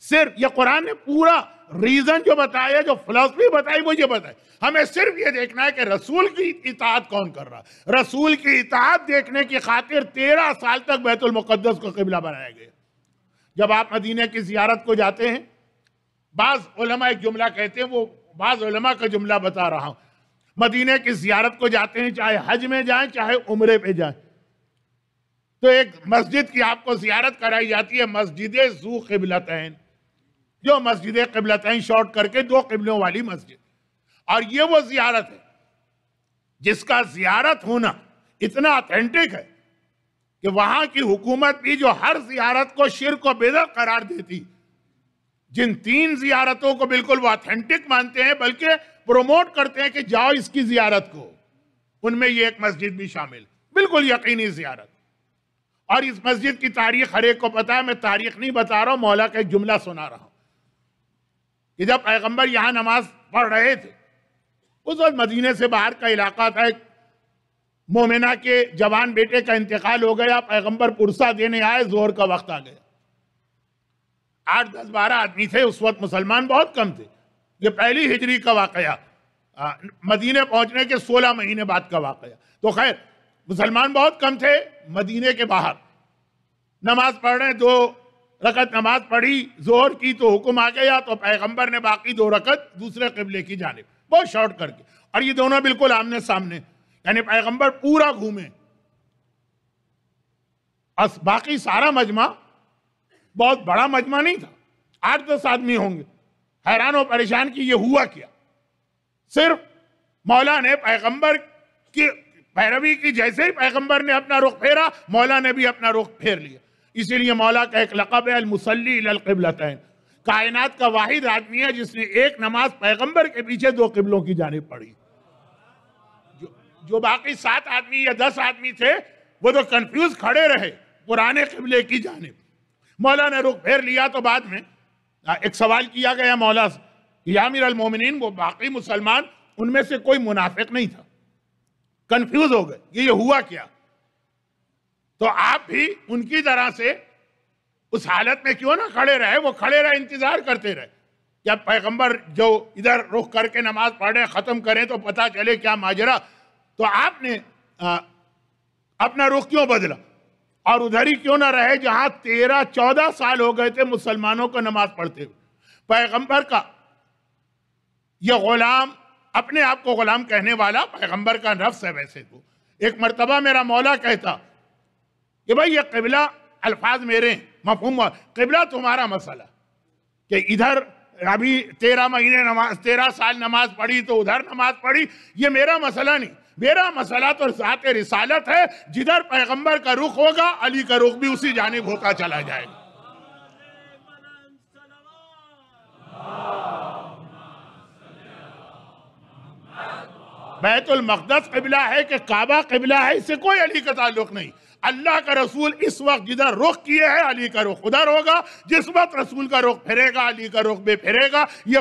صرف یہ قرآن نے پورا ریزن جو بتایا، جو فلسفی بتائی، وہ یہ بتائی، ہمیں صرف یہ دیکھنا ہے کہ رسول کی اطاعت کون کر رہا ہے۔ رسول کی اطاعت دیکھنے کی خاطر 13 سال تک بیت المقدس کو قبلہ بنایا گیا۔ جب آپ مدینہ کی زیارت کو جاتے ہیں، بعض علماء ایک جملہ کہتے ہیں، وہ بعض علماء کا جملہ بتا رہا ہوں، مدینہ کی زیارت کو جاتے ہیں، چاہے حج میں جائیں چاہے عمرے پہ جائیں، تو ایک مسجد کی آپ کو زیارت کرائی جاتی ہے، مسجد ذو قبلتین، جو مسجد قبلتین شارٹ کر کے 2 قبلوں والی مسجد۔ اور یہ وہ زیارت ہے جس کا زیارت ہونا اتنا اتھینٹک ہے کہ وہاں کی حکومت بھی جو ہر زیارت کو شرک و بدعت قرار دیتی، جن 3 زیارتوں کو بالکل وہ اتھینٹک مانتے ہیں، بلکہ پروموٹ کرتے ہیں کہ جاؤ اس کی زیارت کو، ان میں یہ ایک مسجد بھی شامل، بالکل یقینی زیارت۔ اور اس مسجد کی تاریخ ہر ایک کو پتا ہے، میں تاریخ نہیں بتا رہا ہوں، مولا کا ایک جملہ سنا رہا ہوں کہ جب پیغمبر یہاں نماز پڑھ رہے تھے، اس وقت مدینے سے باہر کا علاقہ تھا، ایک مومنہ کے جوان بیٹے کا انتقال ہو گیا، پیغمبر پرسہ دینے آئے، ظہر کا وقت آ گیا، 8 10 12 آدمی تھے، اس وقت مسلمان بہت کم تھے، یہ پہلی ہجری کا واقعہ، مدینے پہنچنے کے 16 مہینے بعد کا واقعہ۔ تو خیر مسلمان بہت کم تھے، مدینے کے باہر نماز پڑھ رہے ہیں، 2 رکعت نماز پڑھی ظہر کی تو حکم آ گیا، تو پیغمبر نے باقی 2 رکعت دوسرے قبلے کی جانب بہت شارٹ کر کے، اور یہ دونوں بالکل آمنے سامنے، یعنی پیغمبر پورا گھومے، باقی سارا مجمع بہت بڑا مجمع نہیں تھا، 8 10 آدمی ہوں گے، حیران و پریشان کی یہ ہوا کیا؟ صرف مولا نے پیغمبر کی پیروی کی، جیسے ہی پیغمبر نے اپنا رخ پھیرا، مولا نے بھی اپنا رخ پھیر لیا۔ اسی لیے مولا کا ایک لقب ہے المصلی الی القبلتین، کائنات کا واحد آدمی ہے جس نے ایک نماز پیغمبر کے پیچھے 2 قبلوں کی جانب پڑھی۔ جو باقی 7 آدمی یا 10 آدمی تھے وہ تو کنفیوز کھڑے رہے پرانے قبلے کی جانب۔ مولا نے رخ پھیر لیا تو بعد میں ایک سوال کیا گیا مولا سے، یا امیر المومنین، وہ باقی مسلمان ان میں سے کوئی منافق نہیں تھا، کنفیوز ہو گئے یہ ہوا کیا؟ تو آپ بھی ان کی طرح سے اس حالت میں کیوں نہ کھڑے رہے؟ وہ کھڑے رہے، انتظار کرتے رہے کہ پیغمبر جو ادھر رخ کر کے نماز پڑھے ختم کریں تو پتہ چلے کیا ماجرا۔ تو آپ نے اپنا رخ کیوں بدلا اور ادھر ہی کیوں نہ رہے جہاں 13 14 سال ہو گئے تھے مسلمانوں کو نماز پڑھتے ہوئے؟ پیغمبر کا یہ غلام، اپنے آپ کو غلام کہنے والا پیغمبر کا نفس ہے ویسے تو۔ ایک مرتبہ میرا مولا کہتا کہ بھائی یہ قبلہ الفاظ میرے ہیں، مفہوم قبلہ تمہارا مسئلہ، کہ ادھر ابھی 13 سال نماز پڑھی تو ادھر نماز پڑھی، یہ میرا مسئلہ نہیں، میرا مسئلہ تو ذات رسالت ہے، جدھر پیغمبر کا رخ ہوگا علی کا رخ بھی اسی جانب ہوتا چلا جائے گا۔ بیت المقدس قبلہ ہے کہ کعبہ قبلہ ہے، اس سے کوئی علی کا تعلق نہیں۔ اللہ کا رسول اس وقت جدھر رخ کیے ہے علی کا رخ ادھر ہوگا، جس وقت رسول کا رخ پھرے گا علی کا رخ بھی پھرے گا۔ یہ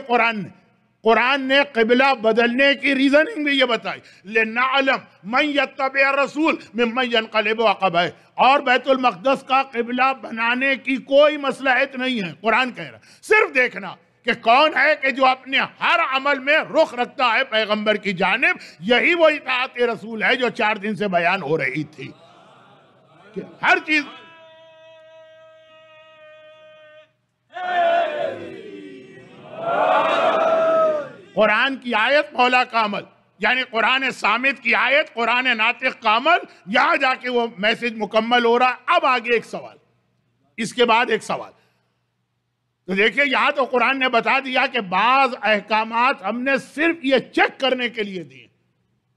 قرآن نے قبلہ بدلنے کی ریزننگ بھی یہ بتائی، لِنَعْلَمْ مَنْ يَتَّبِعَ الرَّسُولَ مِمَّنْ يَنْقَلِبُ عَقِبَیْهِ، اور بیت المقدس کا قبلہ بنانے کی کوئی مصلحت نہیں ہے، قرآن کہہ رہا، صرف دیکھنا کہ کون ہے کہ جو اپنے ہر عمل میں رخ رکھتا ہے پیغمبر کی جانب۔ یہی وہ اطاعت رسول ہے جو 4 دن سے بیان ہو رہی تھی کہ ہر چیز قرآن کی آیت مولا کا عمل، یعنی قرآن صامت کی آیت، قرآن ناطق کا عمل، یہاں جا کے وہ میسج مکمل ہو رہا۔ اب آگے ایک سوال، اس کے بعد ایک سوال، تو دیکھیں یہاں تو قرآن نے بتا دیا کہ بعض احکامات ہم نے صرف یہ چیک کرنے کے لیے دیے،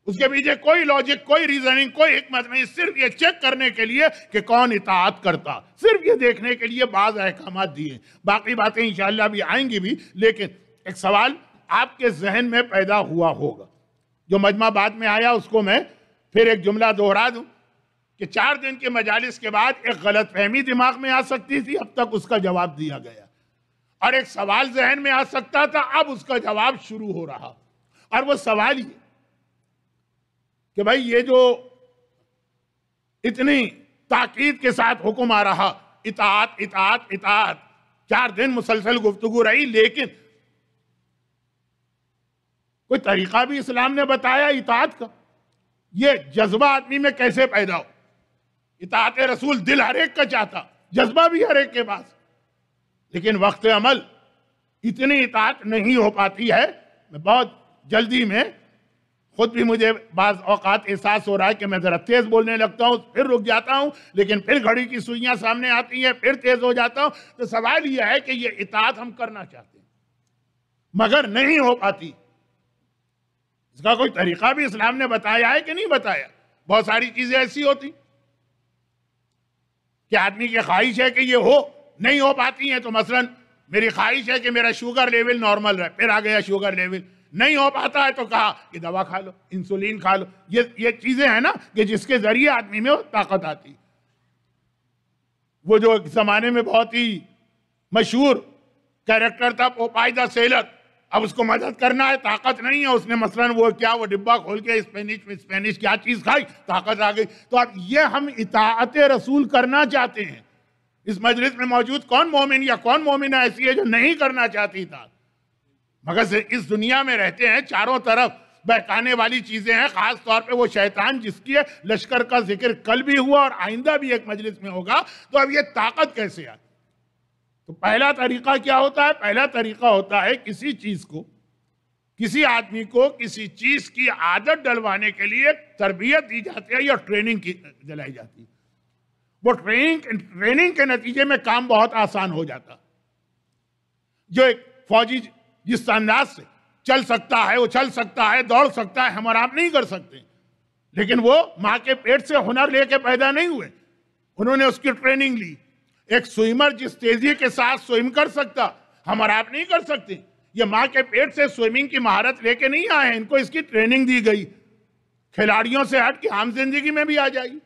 اس کے پیچھے کوئی لاجک، کوئی ریزننگ، کوئی حکمت نہیں، صرف یہ چیک کرنے کے لیے کہ کون اطاعت کرتا، صرف یہ دیکھنے کے لیے بعض احکامات دیے۔ باقی باتیں انشاءاللہ بھی آئیں گی بھی، لیکن ایک سوال آپ کے ذہن میں پیدا ہوا ہوگا جو مجمع بعد میں آیا، اس کو میں پھر ایک جملہ دوہرا دوں کہ 4 دن کے مجالس کے بعد ایک غلط فہمی دماغ میں آ سکتی تھی، اب تک اس کا جواب دیا گیا، اور ایک سوال ذہن میں آ سکتا تھا، اب اس کا جواب شروع ہو رہا، اور وہ سوال یہ کہ بھائی یہ جو اتنی تاکید کے ساتھ حکم آ رہا، اطاعت اطاعت اطاعت، 4 دن مسلسل گفتگو رہی، لیکن کوئی طریقہ بھی اسلام نے بتایا اطاعت کا؟ یہ جذبہ آدمی میں کیسے پیدا ہو؟ اطاعت رسول دل ہر ایک کا چاہتا، جذبہ بھی ہر ایک کے پاس، لیکن وقت عمل اتنی اطاعت نہیں ہو پاتی ہے۔ میں بہت جلدی میں خود بھی مجھے بعض اوقات احساس ہو رہا ہے کہ میں ذرا تیز بولنے لگتا ہوں، پھر رک جاتا ہوں، لیکن پھر گھڑی کی سوئیاں سامنے آتی ہیں، پھر تیز ہو جاتا ہوں۔ تو سوال یہ ہے کہ یہ اطاعت ہم کرنا چاہتے ہیں مگر نہیں ہو پاتی، اس کا کوئی طریقہ بھی اسلام نے بتایا ہے کہ نہیں بتایا؟ بہت ساری چیزیں ایسی ہوتی کہ آدمی کی خواہش ہے کہ یہ ہو، نہیں ہو پاتی ہیں۔ تو مثلا میری خواہش ہے کہ میرا شوگر لیول نارمل رہے، پھر آ گیا شوگر لیول، نہیں ہو پاتا ہے تو کہا کہ دوا کھا لو، انسولین کھا لو۔ یہ چیزیں ہیں نا کہ جس کے ذریعے آدمی میں طاقت آتی۔ وہ جو ایک زمانے میں بہت ہی مشہور کیریکٹر تھا پوپائی دا سیلر، اب اس کو مدد کرنا ہے، طاقت نہیں ہے، اس نے مثلا وہ ڈبہ کھول کے اسپینش کیا چیز کھائی، طاقت آ گئی۔ تو اب یہ ہم اطاعت رسول کرنا چاہتے ہیں۔ اس مجلس میں موجود کون مومن یا کون مومنہ ایسی ہے جو نہیں کرنا چاہتی اطاعت؟ مگر اس دنیا میں رہتے ہیں، چاروں طرف بہکانے والی چیزیں ہیں، خاص طور پہ وہ شیطان جس کی لشکر کا ذکر کل بھی ہوا اور آئندہ بھی ایک مجلس میں ہوگا۔ تو اب یہ طاقت کیسے آتی؟ تو پہلا طریقہ کیا ہوتا ہے؟ پہلا طریقہ ہوتا ہے کسی چیز کو، کسی آدمی کو کسی چیز کی عادت ڈلوانے کے لیے تربیت دی جاتی ہے یا ٹریننگ دلائی جاتی ہے۔ وہ ٹریننگ کے نتیجے میں کام بہت آسان ہو جاتا۔ جو ایک فوجی جس انداز سے چل سکتا ہے، وہ چل سکتا ہے، دوڑ سکتا ہے، ہم اور آپ نہیں کر سکتے، لیکن وہ ماں کے پیٹ سے ہنر لے کے پیدا نہیں ہوئے، انہوں نے اس کی ٹریننگ لی۔ ایک سوئمر جس تیزی کے ساتھ سوئم کر سکتا، ہم اور آپ نہیں کر سکتے، یہ ماں کے پیٹ سے سوئمنگ کی مہارت لے کے نہیں آئے ہیں، ان کو اس کی ٹریننگ دی گئی، کھلاڑیوں سے ہٹ کے عام زندگی میں بھی آ جائے گی۔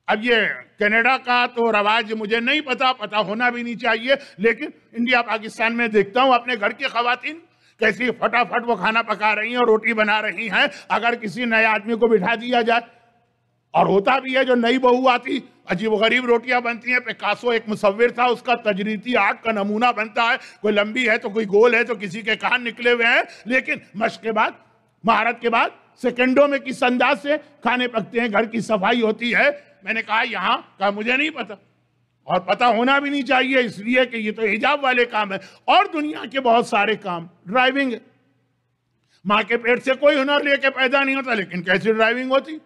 اب یہ کینیڈا کا تو رواج مجھے نہیں پتا ہونا بھی نہیں چاہیے، لیکن انڈیا پاکستان میں دیکھتا ہوں اپنے گھر کی خواتین کیسی فٹافٹ وہ کھانا پکا رہی ہیں اور روٹی بنا رہی ہیں۔ اگر کسی نئے آدمی کو بٹھا دیا جائے، اور ہوتا بھی ہے جو نئی بہو آتی عجیب و غریب روٹیاں بنتی ہیں، پیکاسو ایک مصور تھا، اس کا تجریدی آرٹ کا نمونہ بنتا ہے، کوئی لمبی ہے تو کوئی گول ہے تو کسی کے کان نکلے ہوئے ہیں، لیکن مشق کے بعد، مہارت کے بعد سیکنڈوں میں کس انداز سے کھانے پکتے ہیں، گھر کی صفائی ہوتی ہے۔ میں نے کہا یہاں کہا مجھے نہیں پتا، اور پتا ہونا بھی نہیں چاہیے، اس لیے کہ یہ تو حجاب والے کام ہے۔ اور دنیا کے بہت سارے کام، ڈرائیونگ ہے، ماں کے پیٹ سے کوئی ہنر لے کے پیدا نہیں ہوتا، لیکن کیسی ڈرائیونگ ہوتی،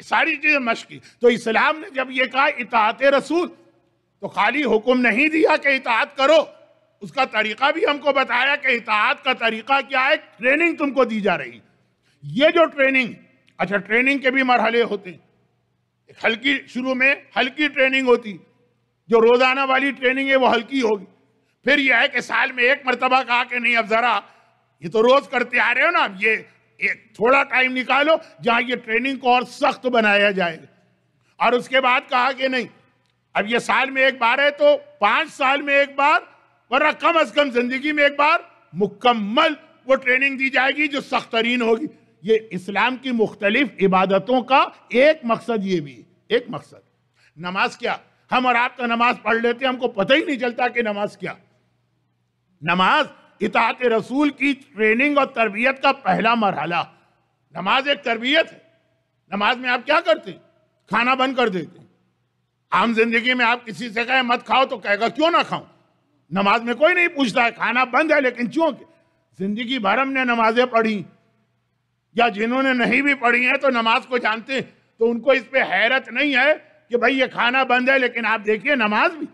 ساری چیزیں مشق کی۔ تو اسلام نے جب یہ کہا اطاعت رسول، تو خالی حکم نہیں دیا کہ اطاعت کرو، اس کا طریقہ بھی ہم کو بتایا کہ اطاعت کا طریقہ کیا ہے، ٹریننگ تم کو دی جا رہی۔ یہ جو ٹریننگ، اچھا ٹریننگ کے بھی مرحلے ہوتے ہیں، ہلکی شروع میں ہلکی ٹریننگ ہوتی، جو روزانہ والی ٹریننگ ہے وہ ہلکی ہوگی، پھر یہ ہے کہ سال میں ایک مرتبہ کہا کہ نہیں اب ذرا یہ تو روز کرتے آ رہے ہو نا، اب یہ تھوڑا ٹائم نکالو جہاں یہ ٹریننگ کو اور سخت بنایا جائے گا۔ اور اس کے بعد کہا کہ نہیں اب یہ سال میں ایک بار ہے تو 5 سال میں ایک بار، ورنہ کم از کم زندگی میں ایک بار مکمل وہ ٹریننگ دی جائے گی جو سخت ترین ہوگی۔ یہ اسلام کی مختلف عبادتوں کا ایک مقصد یہ بھی ہے، ایک مقصد۔ نماز کیا؟ ہم اور آپ تو نماز پڑھ لیتے ہیں، ہم کو پتہ ہی نہیں چلتا کہ نماز کیا۔ نماز اطاعت رسول کی ٹریننگ اور تربیت کا پہلا مرحلہ۔ نماز ایک تربیت ہے۔ نماز میں آپ کیا کرتے ہیں؟ کھانا بند کر دیتے ہیں۔ عام زندگی میں آپ کسی سے کہیں مت کھاؤ تو کہے گا کیوں نہ کھاؤں؟ نماز میں کوئی نہیں پوچھتا ہے کھانا بند ہے، لیکن چونکہ زندگی بھر ہم نے نمازیں پڑھی، یا جنہوں نے نہیں بھی پڑھی ہیں تو نماز کو جانتے ہیں، تو ان کو اس پہ حیرت نہیں ہے کہ بھائی یہ کھانا بند ہے، لیکن آپ دیکھیے نماز بھی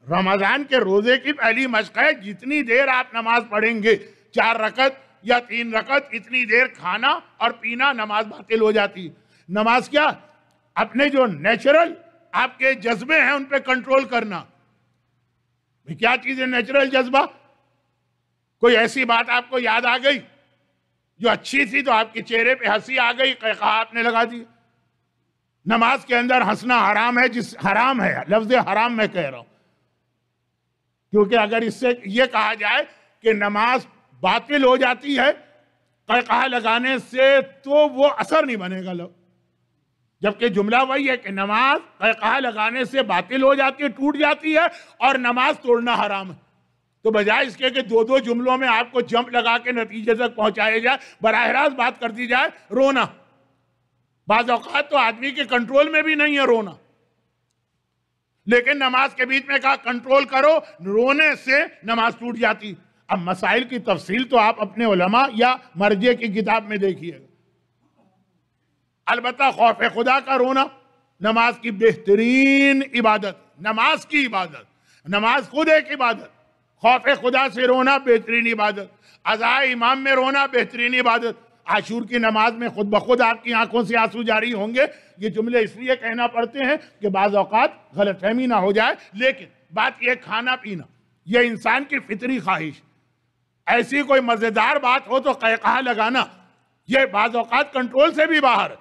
رمضان کے روزے کی پہلی مشق ہے، جتنی دیر آپ نماز پڑھیں گے 4 رکعت یا 3 رکعت، اتنی دیر کھانا اور پینا نماز باطل ہو جاتی ہے۔ نماز کیا؟ اپنے جو نیچرل آپ کے جذبے ہیں ان پہ کنٹرول کرنا۔ کیا چیز ہے نیچرل جذبہ؟ کوئی ایسی بات آپ کو یاد آ گئی جو اچھی تھی تو آپ کے چہرے پہ ہنسی آ گئی، قہقہا آپ نے لگا دی، نماز کے اندر ہنسنا حرام ہے، حرام ہے، لفظ حرام میں کہہ رہا ہوں، کیونکہ اگر اس سے یہ کہا جائے کہ نماز باطل ہو جاتی ہے قہقہہ لگانے سے تو وہ اثر نہیں بنے گا، جبکہ جملہ وہی ہے کہ نماز قہقہہ لگانے سے باطل ہو جاتی ہے، ٹوٹ جاتی ہے، اور نماز توڑنا حرام ہے۔ تو بجائے اس کے کہ دو دو جملوں میں آپ کو جمپ لگا کے نتیجے تک پہنچایا جائے، براہ راست بات کر دی جائے رونا۔ بعض اوقات تو آدمی کے کنٹرول میں بھی نہیں ہے رونا، لیکن نماز کے بیچ میں کہا کنٹرول کرو، رونے سے نماز ٹوٹ جاتی۔ اب مسائل کی تفصیل تو آپ اپنے علماء یا مرجع کی کتاب میں دیکھیے گا۔ البتہ خوف خدا کا رونا نماز کی بہترین عبادت، نماز کی عبادت، نماز خود ایک عبادت، خوف خدا سے رونا بہترین عبادت، ازائے امام میں رونا بہترین عبادت۔ عاشور کی نماز میں خود بخود آپ کی آنکھوں سے آنسو جاری ہوں گے۔ یہ جملے اس لیے کہنا پڑتے ہیں کہ بعض اوقات غلط فہمی نہ ہو جائے، لیکن بات یہ کھانا پینا یہ انسان کی فطری خواہش، ایسی کوئی مزیدار بات ہو تو قہقہہ لگانا یہ بعض اوقات کنٹرول سے بھی باہر ہے۔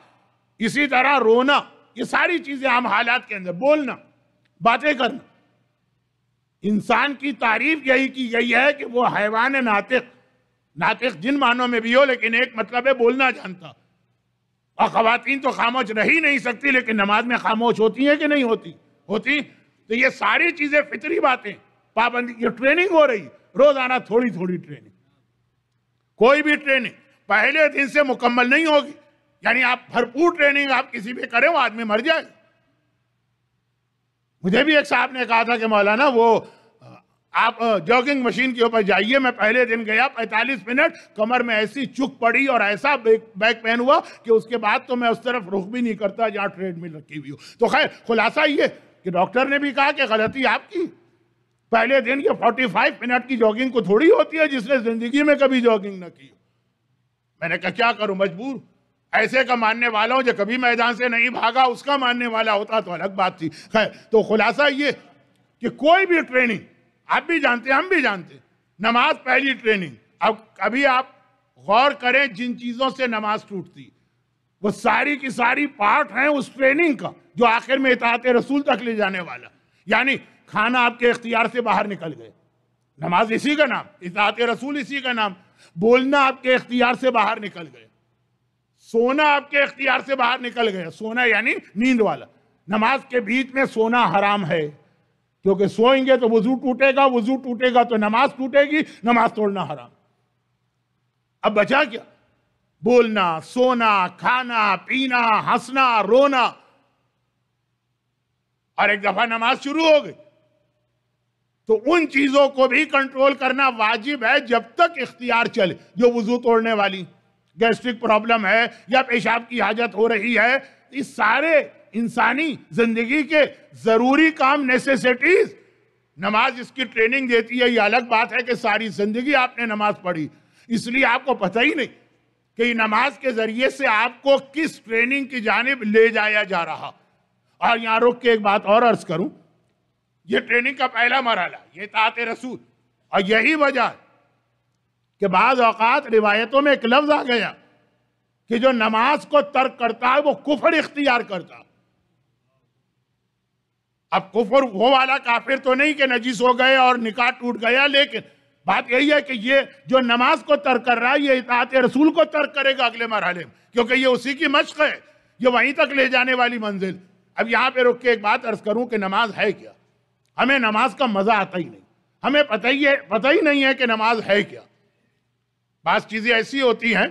اسی طرح رونا، یہ ساری چیزیں عام حالات کے اندر، بولنا، باتیں کرنا، انسان کی تعریف یہی کی گئی ہے کہ وہ حیوان ناطق، ناطق جن معنوں میں بھی ہو لیکن ایک مطلب ہے بولنا جانتا، اور خواتین تو خاموش رہ ہی نہیں سکتی، لیکن نماز میں خاموش ہوتی ہیں کہ نہیں ہوتی؟ تو یہ ساری چیزیں فطری باتیں، پابندی، یہ ٹریننگ ہو رہی، روزانہ تھوڑی تھوڑی ٹریننگ۔ کوئی بھی ٹریننگ پہلے دن سے مکمل نہیں ہوگی، یعنی آپ بھرپور ٹریننگ آپ کسی بھی کریں وہ آدمی مر جائے۔ مجھے بھی ایک صاحب نے کہا تھا کہ مولانا وہ آپ جاگنگ مشین کے اوپر جائیے، میں پہلے دن گیا 45 منٹ کمر میں ایسی چک پڑی اور ایسا بیک پین ہوا کہ اس کے بعد تو میں اس طرف رخ بھی نہیں کرتا جہاں ٹریڈ مل رکھی ہوئی ہو۔ تو خیر خلاصہ یہ کہ ڈاکٹر نے بھی کہا کہ غلطی آپ کی، پہلے دن یہ 45 منٹ کی جاگنگ کو تھوڑی ہوتی ہے جس نے زندگی میں کبھی جاگنگ نہ کی۔ میں نے کہا کیا کروں، مجبور۔ ایسے کا ماننے والا ہوں جو کبھی میدان سے نہیں بھاگا، اس کا ماننے والا ہوتا تو الگ بات تھی۔ خیر تو خلاصہ یہ کہ کوئی بھی ٹریننگ، آپ بھی جانتے ہیں ہم بھی جانتے ہیں، نماز پہلی ٹریننگ۔ اب ابھی آپ غور کریں جن چیزوں سے نماز ٹوٹتی، وہ ساری کی ساری پارٹ ہیں اس ٹریننگ کا جو آخر میں اطاعت رسول تک لے جانے والا۔ یعنی کھانا آپ کے اختیار سے باہر نکل گئے، نماز اسی کا نام، اطاعت رسول اسی کا نام۔ بولنا آپ کے اختیار سے باہر نکل گئے، سونا آپ کے اختیار سے باہر نکل گیا، سونا یعنی نیند والا۔ نماز کے بیچ میں سونا حرام ہے، کیونکہ سوئیں گے تو وضو ٹوٹے گا، وضو ٹوٹے گا تو نماز ٹوٹے گی، نماز توڑنا حرام۔ اب بچا کیا؟ بولنا، سونا، کھانا، پینا، ہنسنا، رونا۔ اور ایک دفعہ نماز شروع ہو گئی تو ان چیزوں کو بھی کنٹرول کرنا واجب ہے جب تک اختیار چلے، جو وضو توڑنے والی، گیسٹرک پرابلم ہے یا پیشاب کی حاجت ہو رہی ہے، اس سارے انسانی زندگی کے ضروری کام، نیسیسٹیز، نماز اس کی ٹریننگ دیتی ہے۔ یہ الگ بات ہے کہ ساری زندگی آپ نے نماز پڑھی، اس لیے آپ کو پتہ ہی نہیں کہ یہ نماز کے ذریعے سے آپ کو کس ٹریننگ کی جانب لے جایا جا رہا۔ اور یہاں رک کے ایک بات اور عرض کروں، یہ ٹریننگ کا پہلا مرحلہ یہ اطاعت رسول، اور یہی وجہ کہ بعض اوقات روایتوں میں ایک لفظ آ گیا کہ جو نماز کو ترک کرتا ہے وہ کفر اختیار کرتا۔ اب کفر وہ والا کافر تو نہیں کہ نجس ہو گئے اور نکاح ٹوٹ گیا، لیکن بات یہی ہے کہ یہ جو نماز کو ترک کر رہا ہے یہ اطاعت رسول کو ترک کرے گا اگلے مرحلے میں، کیونکہ یہ اسی کی مشق ہے، یہ وہیں تک لے جانے والی منزل۔ اب یہاں پہ رک کے ایک بات عرض کروں کہ نماز ہے کیا؟ ہمیں نماز کا مزہ آتا ہی نہیں، ہمیں پتہ ہی نہیں ہے کہ نماز ہے کیا۔ بعض چیزیں ایسی ہوتی ہیں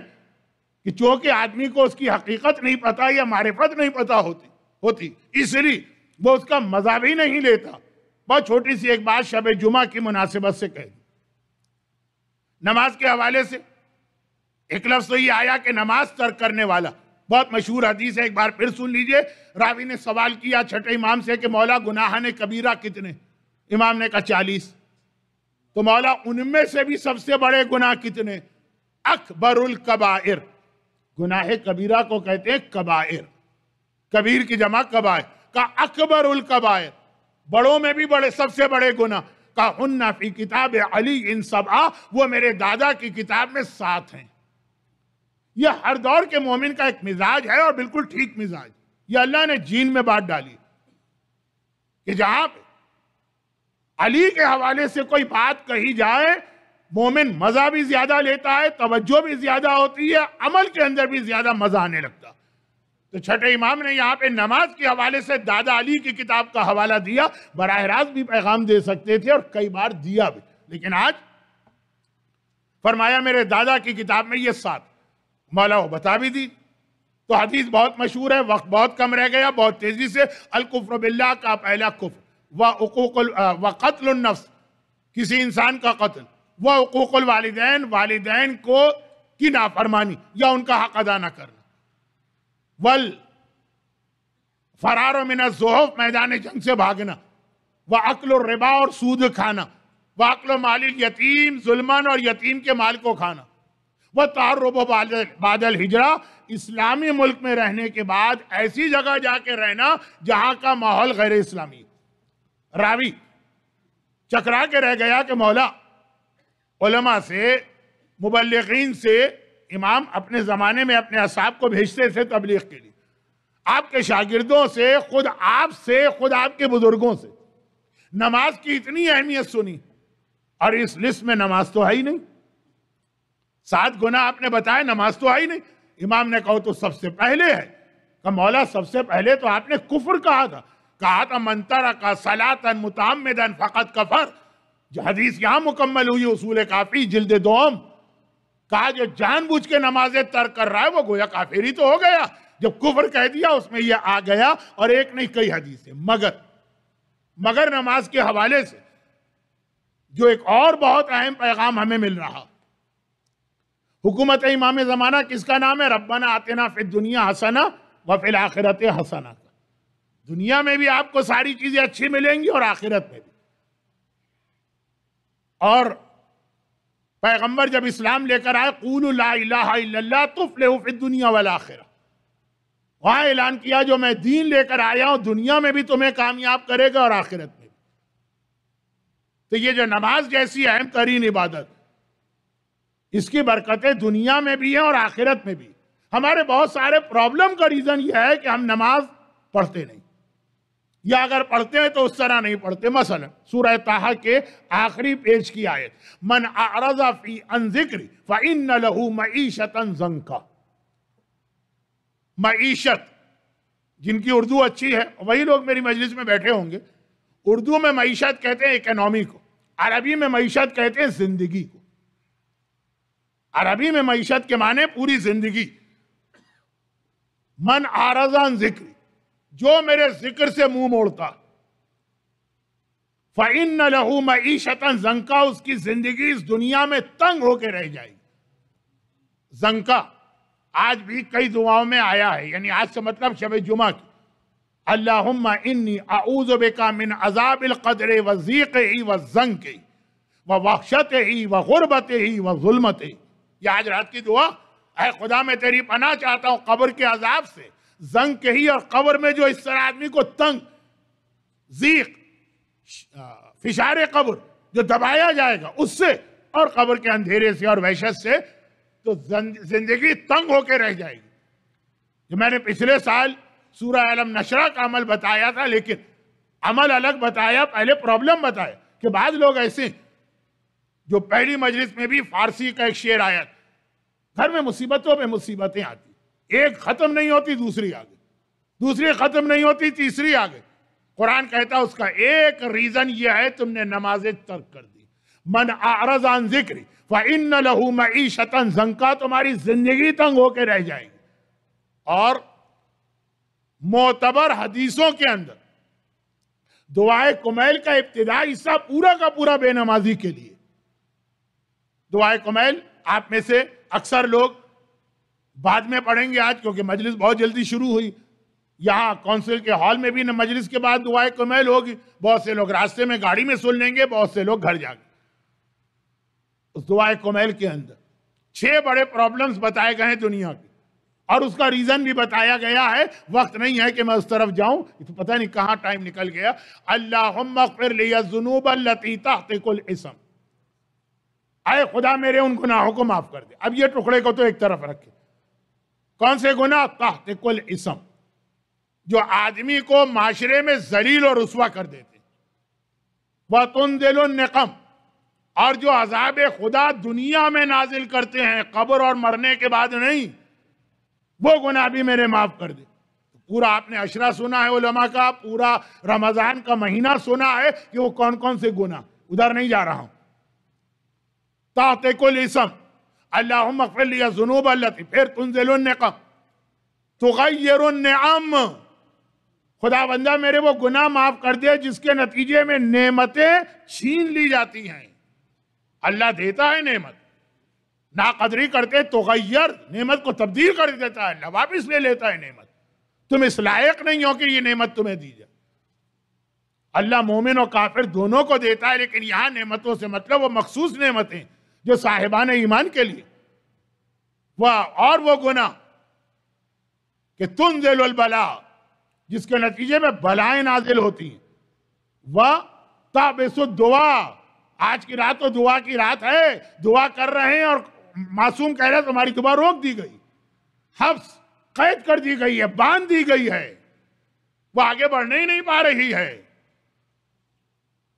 کہ چونکہ آدمی کو اس کی حقیقت نہیں پتا یا معرفت نہیں پتا ہوتی، اس لیے وہ اس کا مزہ بھی نہیں لیتا۔ بہت چھوٹی سی ایک بات شب جمعہ کی مناسبت سے کہہ دوں، نماز کے حوالے سے ایک لفظ تو یہ آیا کہ نماز ترک کرنے والا، بہت مشہور حدیث ہے، ایک بار پھر سن لیجئے۔ راوی نے سوال کیا چھٹے امام سے کہ مولا گناہان کبیرہ کتنے؟ امام نے کہا 40۔ تو مولا ان میں سے بھی سب سے بڑے گناہ کتنے؟ اکبر الکبائر، گناہ کبیرہ کو کہتے ہیں کبائر، کبیر کی جمع کبائر، کا اکبر الکبائر، بڑوں میں بھی بڑے، سب سے بڑے گناہ، کا ہن فی کتاب علی ان سبعہ، وہ میرے دادا کی کتاب میں 7 ہیں۔ یہ ہر دور کے مومن کا ایک مزاج ہے اور بالکل ٹھیک مزاج، یہ اللہ نے جین میں بات ڈالی کہ جہاں پہ علی کے حوالے سے کوئی بات کہی جائے مومن مزہ بھی زیادہ لیتا ہے، توجہ بھی زیادہ ہوتی ہے، عمل کے اندر بھی زیادہ مزہ آنے لگتا۔ تو چھٹے امام نے یہاں پہ نماز کے حوالے سے دادا علی کی کتاب کا حوالہ دیا، براہ راست بھی پیغام دے سکتے تھے اور کئی بار دیا بھی، لیکن آج فرمایا میرے دادا کی کتاب میں یہ 7 مولا وہ بتا بھی دی۔ تو حدیث بہت مشہور ہے، وقت بہت کم رہ گیا، بہت تیزی سے۔ الکفر باللہ کا پہلا کفر وقتل النفس، کسی انسان کا قتل، وعقوق الوالدین، والدین کی نافرمانی یا ان کا حق ادا نہ کرنا، فرار من الزحف، میدان جنگ سے بھاگنا، واکل الربا، اور سود کھانا، واکل مال الیتیم، ظلمن اور یتیم کے مال کو کھانا، وتعرب بعد الہجرہ، اسلامی ملک میں رہنے کے بعد ایسی جگہ جا کے رہنا جہاں کا ماحول غیر اسلامی۔ راوی چکرا کے رہ گیا کہ مولا علماء سے، مبلغین سے، امام اپنے زمانے میں اپنے اصحاب کو بھیجتے تھے تبلیغ کے لیے، آپ کے شاگردوں سے، خود آپ کے بزرگوں سے نماز کی اتنی اہمیت سنی، اور اس لسٹ میں نماز تو ہے ہی نہیں۔ 7 گناہ آپ نے بتائے، نماز تو ہے ہی نہیں۔ امام نے کہا تو سب سے پہلے ہے، کہ مولا سب سے پہلے تو آپ نے کفر کہا تھا من ترک صلاۃ متعمدا فقد کفر۔ جو حدیث یہاں مکمل ہوئی اصول کافی جلد 2، کہا جو جان بوجھ کے نمازیں ترک کر رہا ہے وہ گویا کافر ہی تو ہو گیا۔ جب کفر کہہ دیا اس میں یہ آ گیا، اور ایک نہیں کئی حدیثیں۔ مگر نماز کے حوالے سے جو ایک اور بہت اہم پیغام ہمیں مل رہا، حکومت امام زمانہ کس کا نام ہے؟ ربنا آتنا فی الدنیا حسنہ وفی الآخرۃ حسنہ۔ دنیا میں بھی آپ کو ساری چیزیں اچھی ملیں گی اور آخرت میں بھی۔ اور پیغمبر جب اسلام لے کر آئے، قولوا لا الہ الا اللہ تفلحوا فی الدنیا والآخرہ، وہاں اعلان کیا جو میں دین لے کر آیا ہوں دنیا میں بھی تمہیں کامیاب کرے گا اور آخرت میں بھی۔ تو یہ جو نماز جیسی اہم ترین عبادت، اس کی برکتیں دنیا میں بھی ہیں اور آخرت میں بھی۔ ہمارے بہت سارے پرابلم کا ریزن یہ ہے کہ ہم نماز پڑھتے نہیں، یا اگر پڑھتے ہیں تو اس طرح نہیں پڑھتے۔ مثلا سورہ طٰہٰ کے آخری پیج کی آیت، من اعرض فی عن ذکری فإن له معیشۃ ضنکا۔ معیشت، جن کی اردو اچھی ہے وہی لوگ میری مجلس میں بیٹھے ہوں گے، اردو میں معیشت کہتے ہیں اکنومی کو، عربی میں معیشت کہتے ہیں زندگی کو۔ عربی میں معیشت کے معنی پوری زندگی۔ من اعرض عن ذکری، جو میرے ذکر سے منہ موڑتا، فَإِنَّ لَهُ مَعِيشَةً ضَنْكَا، اس کی زندگی اس دنیا میں تنگ ہو کے رہ جائے گی۔ زنکا آج بھی کئی دعاؤں میں آیا ہے، یعنی آج سے مطلب شب جمعہ کی، اللہم انی اعوذ بک من عذاب القبر وضیقہ وزنکہ ووحشتہ وغربتہ وظلمتہ۔ یہ آج رات کی دعا، اے خدا میں تیری پناہ چاہتا ہوں قبر کے عذاب سے، زنگ ہی اور قبر میں جو اس طرح آدمی کو تنگ، ضیق، فشار قبر جو دبایا جائے گا اس سے، اور قبر کے اندھیرے سے اور وحشت سے، تو زندگی تنگ ہو کے رہ جائے گی۔ جو میں نے پچھلے سال سورہ علم نشرہ کا عمل بتایا تھا، لیکن عمل الگ بتایا، پہلے پرابلم بتایا کہ بعض لوگ ایسے جو پہلی مجلس میں بھی فارسی کا ایک شعر آیا، گھر میں مصیبتوں پہ مصیبتیں آتی، ایک ختم نہیں ہوتی دوسری آگے، دوسری ختم نہیں ہوتی تیسری آگے۔ قرآن کہتا اس کا ایک ریزن یہ ہے تم نے نمازیں ترک کر دی۔ من اعرض عن ذکری فإن له معیشۃ ضنکا، تمہاری زندگی تنگ ہو کے رہ جائے گی۔ اور معتبر حدیثوں کے اندر دعائے کمیل کا ابتدائی حصہ پورا کا پورا بے نمازی کے لیے۔ دعائے کمیل آپ میں سے اکثر لوگ بعد میں پڑھیں گے آج، کیونکہ مجلس بہت جلدی شروع ہوئی۔ یہاں کونسل کے ہال میں بھی مجلس کے بعد دعائے کمیل ہوگی، بہت سے لوگ راستے میں گاڑی میں سن لیں گے، بہت سے لوگ گھر جا کے۔ اس دعائے کمیل کے اندر 6 بڑے پرابلمز بتائے گئے ہیں دنیا کے، اور اس کا ریزن بھی بتایا گیا ہے۔ وقت نہیں ہے کہ میں اس طرف جاؤں، تو پتہ نہیں کہاں ٹائم نکل گیا۔ اللہم اغفر لی الذنوب التی تحتک الاسم، اے خدا میرے ان گناہوں کو معاف کر دے۔ اب یہ ٹکڑے کو تو ایک طرف رکھے، کون سے گناہ؟ تحتک الاسم، جو آدمی کو معاشرے میں ذلیل اور رسوا کر دیتے، وَتُنزِلُ النِّقَمَ، اور جو عذاب خدا دنیا میں نازل کرتے ہیں، قبر اور مرنے کے بعد نہیں، وہ گناہ بھی میرے معاف کر دے۔ پورا آپ نے عشرہ سنا ہے علماء کا، پورا رمضان کا مہینہ سنا ہے کہ وہ کون کون سے گناہ، ادھر نہیں جا رہا ہوں۔ تحت کل اسم اللہم اغفر لی الذنوب التی، پھر تنزل النقم تغیر النعم، خدا بندہ میرے وہ گناہ معاف کر دے جس کے نتیجے میں نعمتیں چھین لی جاتی ہیں۔ اللہ دیتا ہے نعمت، ناقدری کرتے تغیر، نعمت کو تبدیل کر دیتا ہے، اللہ واپس لے لیتا ہے نعمت۔ تم اس لائق نہیں ہو کہ یہ نعمت تمہیں دی جائے۔ اللہ مومن اور کافر دونوں کو دیتا ہے، لیکن یہاں نعمتوں سے مطلب وہ مخصوص نعمتیں جو صاحبان ایمان کے لیے، اور وہ گناہ کہ تنزل البلا، جس کے نتیجے میں بلائیں نازل ہوتی ہیں، وَتَعْبِسُ الدُّعَا، آج کی رات تو دعا کی رات ہے، دعا کر رہے ہیں اور معصوم کہہ رہے ہیں تمہاری دعا روک دی گئی، حبس قید کر دی گئی ہے، باندھ دی گئی ہے، وہ آگے بڑھنے ہی نہیں پا رہی ہے۔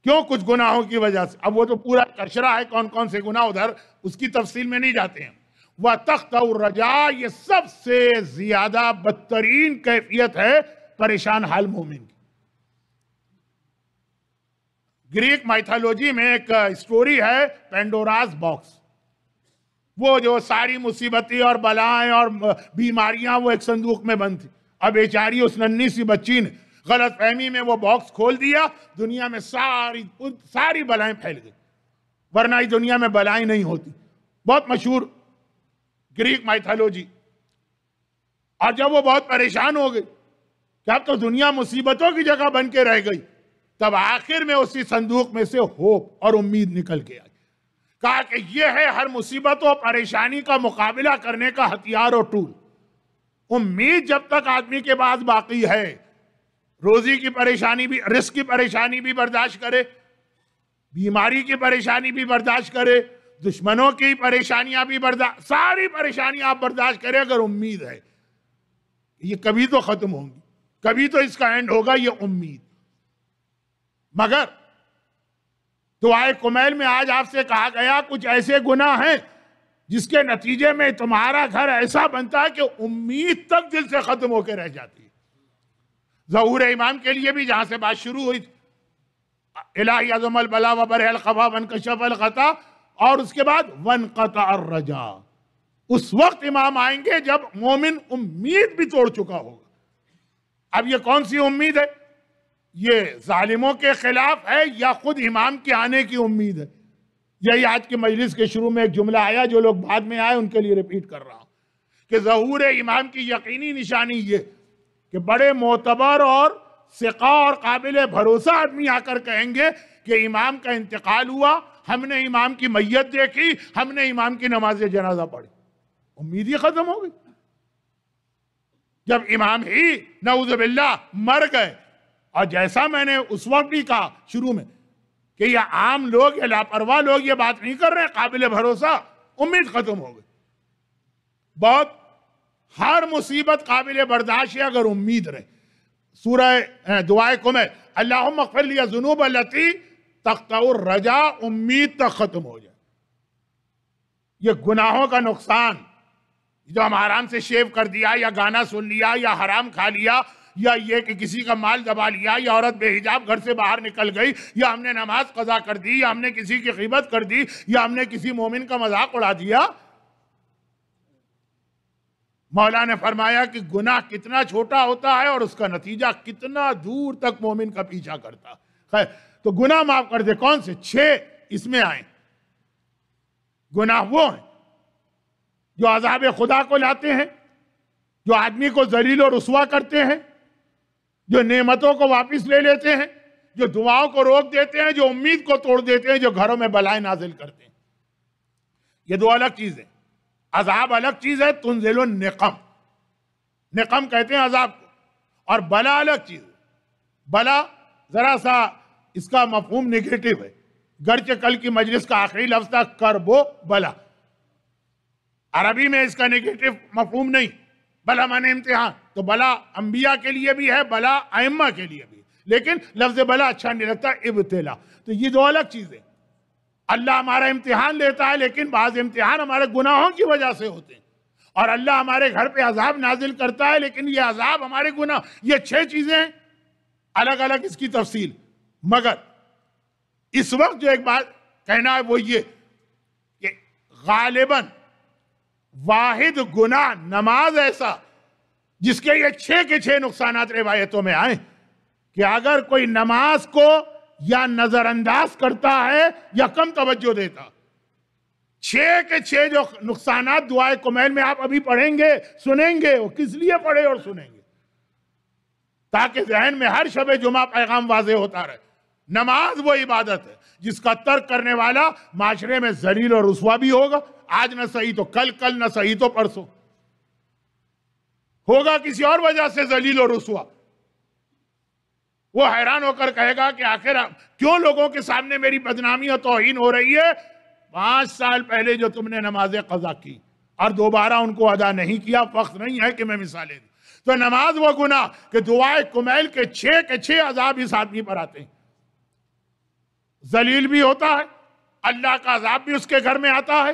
کیوں؟ کچھ گناہوں کی وجہ سے۔ اب وہ تو پورا کشرہ ہے کون کون سے گناہ، ادھر اس کی تفصیل میں نہیں جاتے ہیں۔ وَتَقْطَعُ الرَّجَاءَ، یہ سب سے زیادہ بدترین کیفیت ہے پریشان حال مومن کی۔ گریک مائتھالوجی میں ایک سٹوری ہے پینڈوراز باکس، وہ جو ساری مصیبتیں اور بلائیں اور بیماریاں وہ ایک صندوق میں بند تھی، اب بیچاری اس ننھی سی بچی نے غلط فہمی میں وہ باکس کھول دیا، دنیا میں ساری بلائیں پھیل گئی، ورنہ اس دنیا میں بلائیں نہیں ہوتی۔ بہت مشہور گریک مائتھالوجی۔ اور جب وہ بہت پریشان ہو گئی کہ اب تو دنیا مصیبتوں کی جگہ بن کے رہ گئی، تب آخر میں اسی صندوق میں سے ہوپ اور امید نکل کے آئی۔ کہا کہ یہ ہے ہر مصیبت و پریشانی کا مقابلہ کرنے کا ہتھیار اور ٹول۔ امید جب تک آدمی کے پاس باقی ہے، روزی کی پریشانی بھی، رزق کی پریشانی بھی برداشت کرے، بیماری کی پریشانی بھی برداشت کرے، دشمنوں کی پریشانیاں بھی برداشت، ساری پریشانیاں آپ برداشت کریں اگر امید ہے۔ یہ کبھی تو ختم ہوں گی، کبھی تو اس کا اینڈ ہوگا، یہ امید۔ مگر دعائے کمیل میں آج آپ سے کہا گیا کچھ ایسے گناہ ہیں جس کے نتیجے میں تمہارا گھر ایسا بنتا ہے کہ امید تک دل سے ختم ہو کے رہ جاتی ہے۔ ظہور امام کے لیے بھی جہاں سے بات شروع ہوئی، الہی عظم البلا وبرہ الخفا وانکشف الغطا، اور اس کے بعد وانقطع الرجا، اس وقت امام آئیں گے جب مومن امید بھی توڑ چکا ہوگا۔ اب یہ کون سی امید ہے؟ یہ ظالموں کے خلاف ہے یا خود امام کے آنے کی امید ہے؟ یہی آج کی مجلس کے شروع میں ایک جملہ آیا، جو لوگ بعد میں آئے ان کے لیے ریپیٹ کر رہا ہوں، کہ ظہور امام کی یقینی نشانی یہ کہ بڑے معتبر اور ثقہ اور قابل بھروسہ آدمی آ کر کہیں گے کہ امام کا انتقال ہوا، ہم نے امام کی میت دیکھی، ہم نے امام کی نماز جنازہ پڑھی، امید ہی ختم ہو گئی۔ جب امام ہی نعوذ باللہ مر گئے، اور جیسا میں نے اس وقت بھی کہا شروع میں کہ یہ عام لوگ یا لاپرواہ لوگ یہ بات نہیں کر رہے، قابل بھروسہ، امید ختم ہو گئی۔ بہت ہر مصیبت قابل برداشت ہے اگر امید رہے۔ سورہ دعائے کمیل، اللہم اغفر لی الذنوب التی تقطع الرجا، امید تک ختم ہو جائے۔ یہ گناہوں کا نقصان جو ہم حرام سے شیو کر دیا، یا گانا سن لیا، یا حرام کھا لیا، یا یہ کہ کسی کا مال دبا لیا، یا عورت بے حجاب گھر سے باہر نکل گئی، یا ہم نے نماز قضا کر دی، یا ہم نے کسی کی غیبت کر دی، یا ہم نے کسی مومن کا مذاق اڑا دیا۔ مولا نے فرمایا کہ گناہ کتنا چھوٹا ہوتا ہے اور اس کا نتیجہ کتنا دور تک مومن کا پیچھا کرتا۔ خیر، تو گناہ معاف کر دے، کون سے؟ 6 اس میں آئیں۔ گناہ وہ ہیں جو عذاب خدا کو لاتے ہیں، جو آدمی کو ذلیل و رسوا کرتے ہیں، جو نعمتوں کو واپس لے لیتے ہیں، جو دعاؤں کو روک دیتے ہیں، جو امید کو توڑ دیتے ہیں، جو گھروں میں بلائیں نازل کرتے ہیں۔ یہ دو الگ چیز ہیں۔ عذاب الگ چیز ہے، تنزل النقم، نقم کہتے ہیں عذاب کو، اور بلا الگ چیز ہے۔ بلا ذرا سا اس کا مفہوم نگیٹو ہے، گرچہ کل کی مجلس کا آخری لفظ تھا کرب و بلا، عربی میں اس کا نگیٹو مفہوم نہیں، بلا مانے امتحان، تو بلا انبیاء کے لیے بھی ہے، بلا ائمہ کے لیے بھی، لیکن لفظ بلا اچھا نہیں لگتا، ابتلا. تو یہ دو الگ چیزیں. اللہ ہمارا امتحان لیتا ہے، لیکن بعض امتحان ہمارے گناہوں کی وجہ سے ہوتے ہیں، اور اللہ ہمارے گھر پہ عذاب نازل کرتا ہے، لیکن یہ عذاب ہمارے گناہ. یہ 6 چیزیں ہیں، الگ الگ اس کی تفصیل. مگر اس وقت جو ایک بات کہنا ہے وہ یہ کہ غالباً واحد گناہ نماز ایسا جس کے یہ 6 کے 6 نقصانات روایتوں میں آئیں کہ اگر کوئی نماز کو یا نظر انداز کرتا ہے یا کم توجہ دیتا، 6 کے 6 جو نقصانات دعائے کمیل میں آپ ابھی پڑھیں گے، سنیں گے. وہ کس لیے پڑھے اور سنیں گے؟ تاکہ ذہن میں ہر شب جمعہ پیغام واضح ہوتا رہے. نماز وہ عبادت ہے جس کا ترک کرنے والا معاشرے میں ذلیل اور رسوا بھی ہوگا. آج نہ صحیح تو کل، کل نہ صحیح تو پرسوں، ہوگا کسی اور وجہ سے ذلیل اور رسوا. وہ حیران ہو کر کہے گا کہ آخر کیوں لوگوں کے سامنے میری بدنامی اور توہین ہو رہی ہے؟ 5 سال پہلے جو تم نے نمازیں قضا کی اور دوبارہ ان کو ادا نہیں کیا. وقت نہیں ہے کہ میں مثالیں دوں. تو نماز وہ گناہ کہ دعائے کمیل کے 6 کے 6 عذاب اس آدمی پر آتے ہیں. ذلیل بھی ہوتا ہے، اللہ کا عذاب بھی اس کے گھر میں آتا ہے،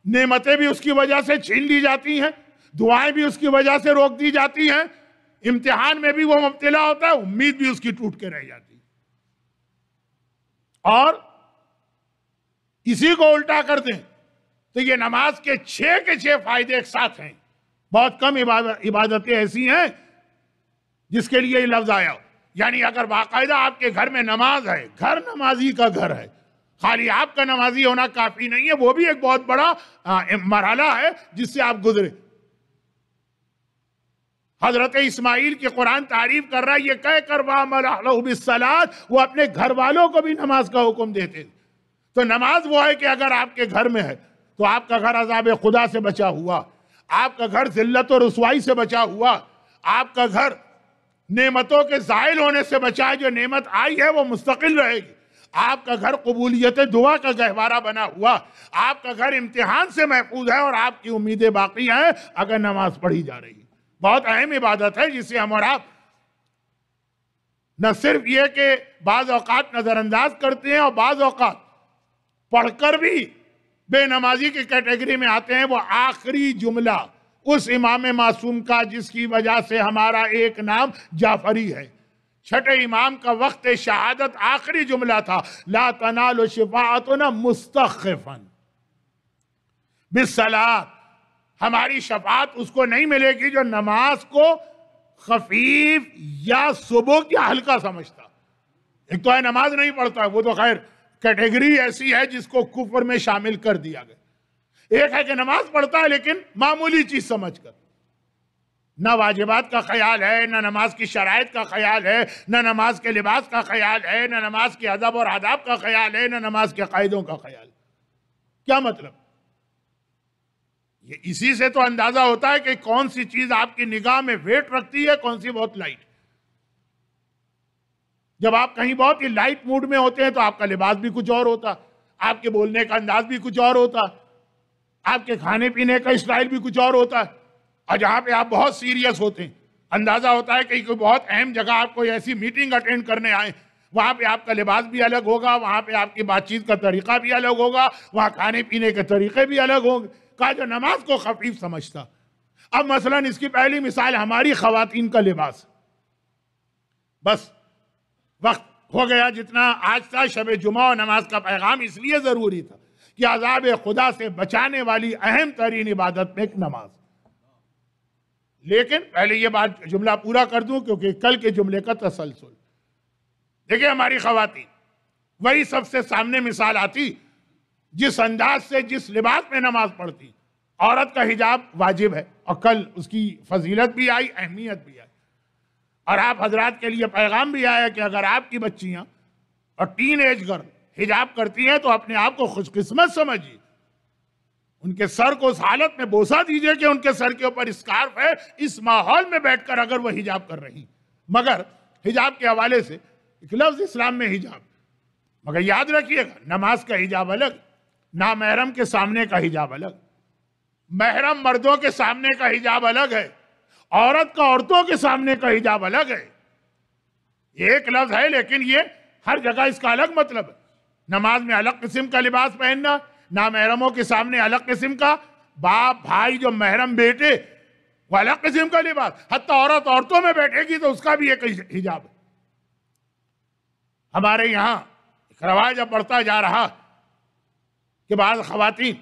نعمتیں بھی اس کی وجہ سے چھین لی جاتی ہیں، دعائیں بھی اس کی وجہ سے روک دی جاتی ہیں، امتحان میں بھی وہ مبتلا ہوتا ہے، امید بھی اس کی ٹوٹ کے رہ جاتی ہے. اور اسی کو الٹا کر دیں تو یہ نماز کے 6 کے 6 فائدے ایک ساتھ ہیں. بہت کم عبادتیں ایسی ہیں جس کے لیے یہ لفظ آیا. یعنی اگر باقاعدہ آپ کے گھر میں نماز ہے، گھر نمازی کا گھر ہے، خالی آپ کا نمازی ہونا کافی نہیں ہے، وہ بھی ایک بہت بڑا مرحلہ ہے جس سے آپ گزرے. حضرت اسماعیل کی قرآن تعریف کر رہا ہے، یہ کہہ کر وَأَمَرَ أَهْلَهُ بِالصَّلَاةِ، وہ اپنے گھر والوں کو بھی نماز کا حکم دیتے. تو نماز وہ ہے کہ اگر آپ کے گھر میں ہے تو آپ کا گھر عذاب خدا سے بچا ہوا، آپ کا گھر ذلت و رسوائی سے بچا ہوا، آپ کا گھر نعمتوں کے زائل ہونے سے بچا ہے، جو نعمت آئی ہے وہ مستقل رہے گی. آپ کا گھر قبولیت دعا کا گہوارہ بنا ہوا، آپ کا گھر امتحان سے محفوظ ہے، اور آپ کی امیدیں باقی ہیں اگر نماز پڑھی جا رہی ہے. بہت اہم عبادت ہے جسے ہم اور آپ نہ صرف یہ کہ بعض اوقات نظر انداز کرتے ہیں اور بعض اوقات پڑھ کر بھی بے نمازی کی کیٹیگری میں آتے ہیں. وہ آخری جملہ اس امام معصوم کا جس کی وجہ سے ہمارا ایک نام جعفری ہے. 6 امام کا وقت شہادت آخری جملہ تھا، لا تنال شفاعتنا مستخفا بالصلاۃ. ہماری شفاعت اس کو نہیں ملے گی جو نماز کو خفیف یا سبک یا ہلکا سمجھتا. ایک تو ہے نماز نہیں پڑھتا، وہ تو خیر کیٹیگری ایسی ہے جس کو کفر میں شامل کر دیا گیا. ایک ہے کہ نماز پڑھتا ہے لیکن معمولی چیز سمجھ کر، نہ واجبات کا خیال ہے، نہ نماز کی شرائط کا خیال ہے، نہ نماز کے لباس کا خیال ہے، نہ نماز کے ادب اور آداب کا خیال ہے، نہ نماز کے قاعدوں کا خیال. کیا مطلب؟ یہ اسی سے تو اندازہ ہوتا ہے کہ کون سی چیز آپ کی نگاہ میں ویٹ رکھتی ہے، کون سی بہت لائٹ. جب آپ کہیں بہت ہی لائٹ موڈ میں ہوتے ہیں تو آپ کا لباس بھی کچھ اور ہوتا، آپ کے بولنے کا انداز بھی کچھ اور ہوتا، آپ کے کھانے پینے کا اسٹائل بھی کچھ اور ہوتا ہے. اور جہاں پہ آپ بہت سیریس ہوتے ہیں، اندازہ ہوتا ہے کہ کوئی بہت اہم جگہ آپ کوئی ایسی میٹنگ اٹینڈ کرنے آئیں، وہاں پہ آپ کا لباس بھی الگ ہوگا، وہاں پہ آپ کی بات چیت کا طریقہ بھی الگ ہوگا، وہاں کھانے پینے کے طریقے بھی الگ ہوں گے. کہا جو نماز کو خفیف سمجھتا. اب مثلا اس کی پہلی مثال ہماری خواتین کا لباس. بس وقت ہو گیا جتنا آج تھا شب جمعہ اور نماز کا پیغام اس لیے ضروری تھا کہ عذاب خدا سے بچانے والی اہم ترین عبادت میں ایک نماز. لیکن پہلے یہ بات جملہ پورا کر دوں کیونکہ کل کے جملے کا تسلسل. دیکھیں ہماری خواتین وہی سب سے سامنے مثال آتی جس انداز سے جس لباس میں نماز پڑھتی. عورت کا حجاب واجب ہے اور کل اس کی فضیلت بھی آئی، اہمیت بھی آئی. اور آپ حضرات کے لیے پیغام بھی آیا کہ اگر آپ کی بچیاں اور ٹین ایج گرل حجاب کرتی ہیں تو اپنے آپ کو خوش قسمت سمجھیے. ان کے سر کو اس حالت میں بوسہ دیجئے کہ ان کے سر کے اوپر اسکارف ہے، اس ماحول میں بیٹھ کر اگر وہ حجاب کر رہی. مگر حجاب کے حوالے سے ایک لفظ اسلام میں حجاب، مگر یاد رکھیے گا نماز کا حجاب الگ، نامحرم کے سامنے کا حجاب الگ، محرم مردوں کے سامنے کا حجاب الگ ہے، عورت کا عورتوں کے سامنے کا حجاب الگ ہے، یہ ایک لفظ ہے لیکن یہ ہر جگہ اس کا الگ مطلب ہے۔ نماز میں الگ قسم کا لباس پہننا، نامحرموں کے سامنے الگ قسم کا، باپ بھائی جو محرم بیٹے وہ الگ قسم کا لباس، حتیٰ عورت عورتوں میں بیٹھے گی تو اس کا بھی ایک حجاب ہے۔ ہمارے یہاں ایک رواج اب بڑھتا جا رہا کہ بعض خواتین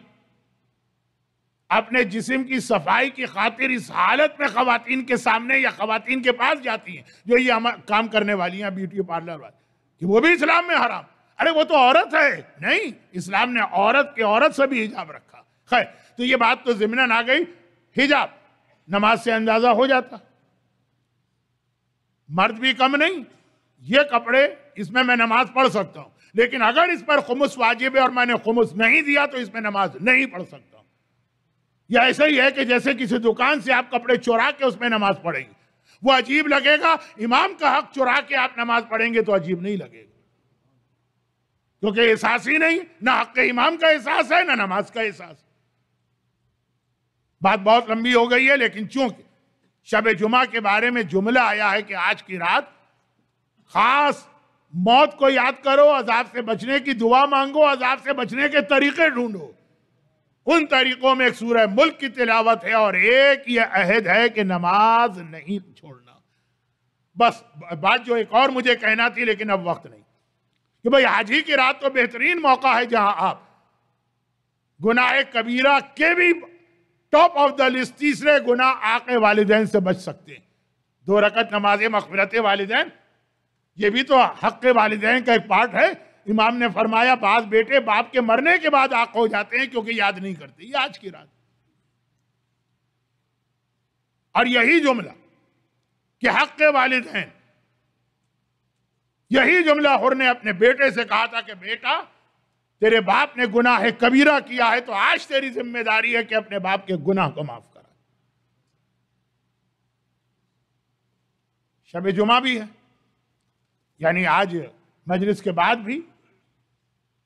اپنے جسم کی صفائی کی خاطر اس حالت میں خواتین کے سامنے یا خواتین کے پاس جاتی ہیں جو یہ کام کرنے والی ہیں بیوٹی پارلر والی، کہ وہ بھی اسلام میں حرام۔ ارے وہ تو عورت ہے، نہیں، اسلام نے عورت سے بھی حجاب رکھا۔ خیر، تو یہ بات تو ضمناً آ گئی، حجاب نماز سے اندازہ ہو جاتا۔ مرد بھی کم نہیں، یہ کپڑے اس میں نماز پڑھ سکتا ہوں، لیکن اگر اس پر خمس واجب ہے اور میں نے خمس نہیں دیا تو اس میں نماز نہیں پڑھ سکتا ہوں۔ یا ایسا ہی ہے کہ جیسے کسی دکان سے آپ کپڑے چورا کے اس میں نماز پڑھیں گے، وہ عجیب لگے گا، امام کا حق چورا کے آپ نماز پڑھیں گے تو عجیب نہیں لگے گا، کیونکہ احساس ہی نہیں، نہ حق امام کا احساس ہے نہ نماز کا احساس۔ بات بہت لمبی ہو گئی ہے، لیکن چونکہ شب جمعہ کے بارے میں جملہ آیا ہے کہ آج کی رات خاص موت کو یاد کرو، عذاب سے بچنے کی دعا مانگو، عذاب سے بچنے کے طریقے ڈھونڈو، ان طریقوں میں ایک سورہ ملک کی تلاوت ہے اور ایک یہ عہد ہے کہ نماز نہیں چھوڑنا۔ بس بات جو ایک اور مجھے کہنا تھی لیکن اب وقت نہیں، کہ بھئی آج ہی کی رات تو بہترین موقع ہے جہاں آپ گناہ کبیرہ کے بھی ٹاپ آف دا لسٹ تیسرے گناہ عاق والدین سے بچ سکتے ہیں۔ 2 رکعت نماز مغفرت والدین، یہ بھی تو حق والدین کا ایک پارٹ ہے۔ امام نے فرمایا بعض بیٹے باپ کے مرنے کے بعد عاق ہو جاتے ہیں کیونکہ یاد نہیں کرتے، یہ آج کی رات۔ اور یہی جملہ کہ حق والدین، یہی جملہ حر نے اپنے بیٹے سے کہا تھا کہ بیٹا تیرے باپ نے گناہ کبیرہ کیا ہے تو آج تیری ذمہ داری ہے کہ اپنے باپ کے گناہ کو معاف کرا۔ شب جمعہ بھی ہے، یعنی آج مجلس کے بعد بھی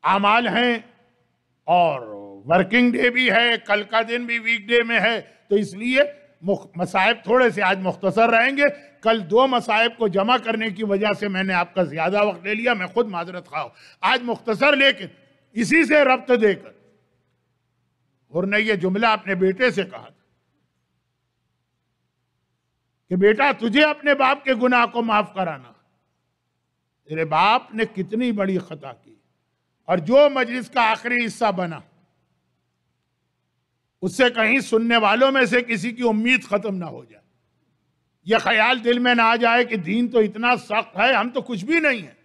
اعمال ہیں اور ورکنگ ڈے بھی ہے، کل کا دن بھی ویک ڈے میں ہے، تو اس لیے مصائب تھوڑے سے آج مختصر رہیں گے۔ کل 2 مصائب کو جمع کرنے کی وجہ سے میں نے آپ کا زیادہ وقت لے لیا، میں خود معذرت خواہ ہوں۔ آج مختصر لیکن اسی سے ربط دے کر اور نے یہ جملہ اپنے بیٹے سے کہا تھا کہ بیٹا تجھے اپنے باپ کے گناہ کو معاف کرانا، تیرے باپ نے کتنی بڑی خطا کی، اور جو مجلس کا آخری حصہ بنا اس سے کہیں سننے والوں میں سے کسی کی امید ختم نہ ہو جائے، یہ خیال دل میں نہ آ جائے کہ دین تو اتنا سخت ہے، ہم تو کچھ بھی نہیں ہیں،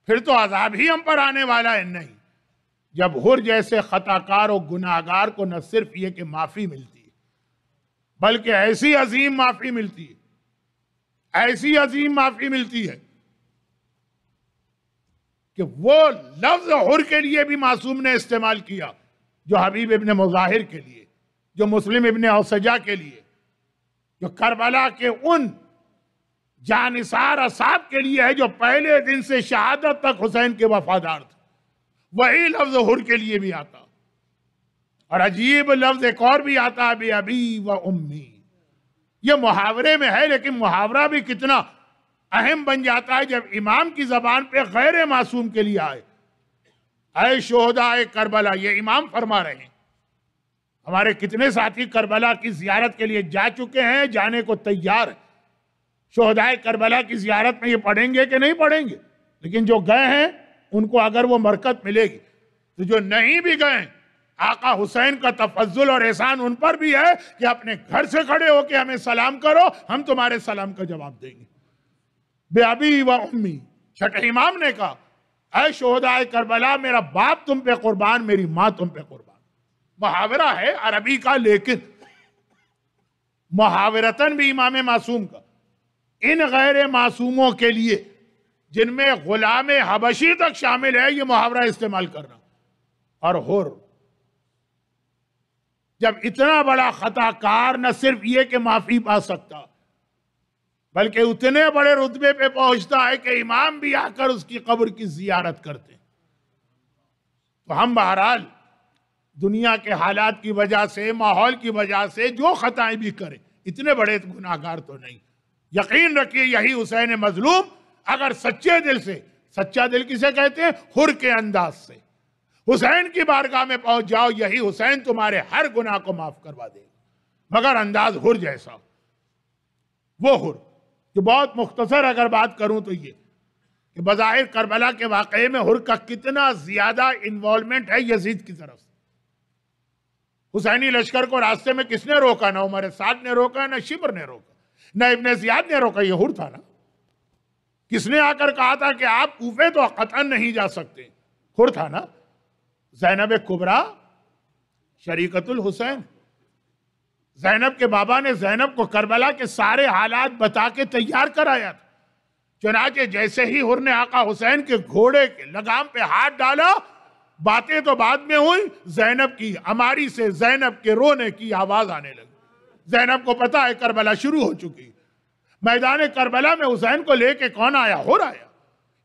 پھر تو عذاب ہی ہم پر آنے والا ہے۔ نہیں، جب حر جیسے خطا کار و گناہگار کو نہ صرف یہ کہ معافی ملتی ہے بلکہ ایسی عظیم معافی ملتی ہے، ایسی عظیم معافی ملتی ہے کہ وہ لفظ حر کے لیے بھی معصوم نے استعمال کیا جو حبیب ابن مظاہر کے لیے، جو مسلم ابن اوسجہ کے لیے، جو کربلا کے ان جانثار اصحاب کے لیے ہے جو پہلے دن سے شہادت تک حسین کے وفادار تھے، وہی لفظ حر کے لیے بھی آتا۔ اور عجیب لفظ ایک اور بھی آتا، بی ابی و امی، یہ محاورے میں ہے لیکن محاورہ بھی کتنا اہم بن جاتا ہے جب امام کی زبان پہ غیر معصوم کے لیے آئے۔ اے شہداء کربلا، یہ امام فرما رہے ہیں۔ ہمارے کتنے ساتھی کربلا کی زیارت کے لیے جا چکے ہیں، جانے کو تیار ہیں، شہداء کربلا کی زیارت میں یہ پڑھیں گے کہ نہیں پڑھیں گے، لیکن جو گئے ہیں ان کو اگر وہ برکت ملے گی، تو جو نہیں بھی گئے آقا حسین کا تفضل اور احسان ان پر بھی ہے کہ اپنے گھر سے کھڑے ہو کے ہمیں سلام کرو، ہم تمہارے سلام کا جواب دیں گے۔ بے ابی و امی، چھٹے امام نے کہا اے شہداء کربلا، میرا باپ تم پہ قربان، میری ماں تم پہ قربان۔ محاورہ ہے عربی کا، لیکن محاورتاً بھی امام معصوم کا ان غیر معصوموں کے لیے جن میں غلام حبشی تک شامل ہے یہ محاورہ استعمال کرنا۔ اور حر جب اتنا بڑا خطا کار نہ صرف یہ کہ معافی پا سکتا بلکہ اتنے بڑے رتبے پہ پہنچتا ہے کہ امام بھی آ کر اس کی قبر کی زیارت کرتے ہیں، تو ہم بہرحال دنیا کے حالات کی وجہ سے، ماحول کی وجہ سے جو خطائیں بھی کرے، اتنے بڑے گناہگار تو نہیں۔ یقین رکھیے یہی حسین مظلوم اگر سچے دل سے، سچا دل کسے کہتے ہیں؟ حر کے انداز سے حسین کی بارگاہ میں پہنچ جاؤ، یہی حسین تمہارے ہر گناہ کو معاف کروا دے گا، مگر انداز حر جیسا، وہ حر جو بہت مختصر اگر بات کروں تو یہ کہ بظاہر کربلا کے واقعے میں حر کا کتنا زیادہ انوالومنٹ ہے یزید کی طرف سے۔ حسینی لشکر کو راستے میں کس نے روکا؟ نہ عمر سعد نے روکا، نہ شبر نے روکا، نہ ابن زیاد نے روکا، یہ حر تھا نا۔ کس نے آ کر کہا تھا کہ آپ کوفے تو قطعاً نہیں جا سکتے؟ حر تھا نا۔ زینب کبریٰ شریکت الحسین، زینب کے بابا نے زینب کو کربلا کے سارے حالات بتا کے تیار کرایا تھا، چنانچہ جیسے ہی حر نے آقا حسین کے گھوڑے کے لگام پہ ہاتھ ڈالا، باتیں تو بعد میں ہوئی، زینب کی اماری سے زینب کے رونے کی آواز آنے لگی۔ زینب کو پتا ہے کربلا شروع ہو چکی۔ میدان کربلا میں حسین کو لے کے کون آیا؟ حر آیا۔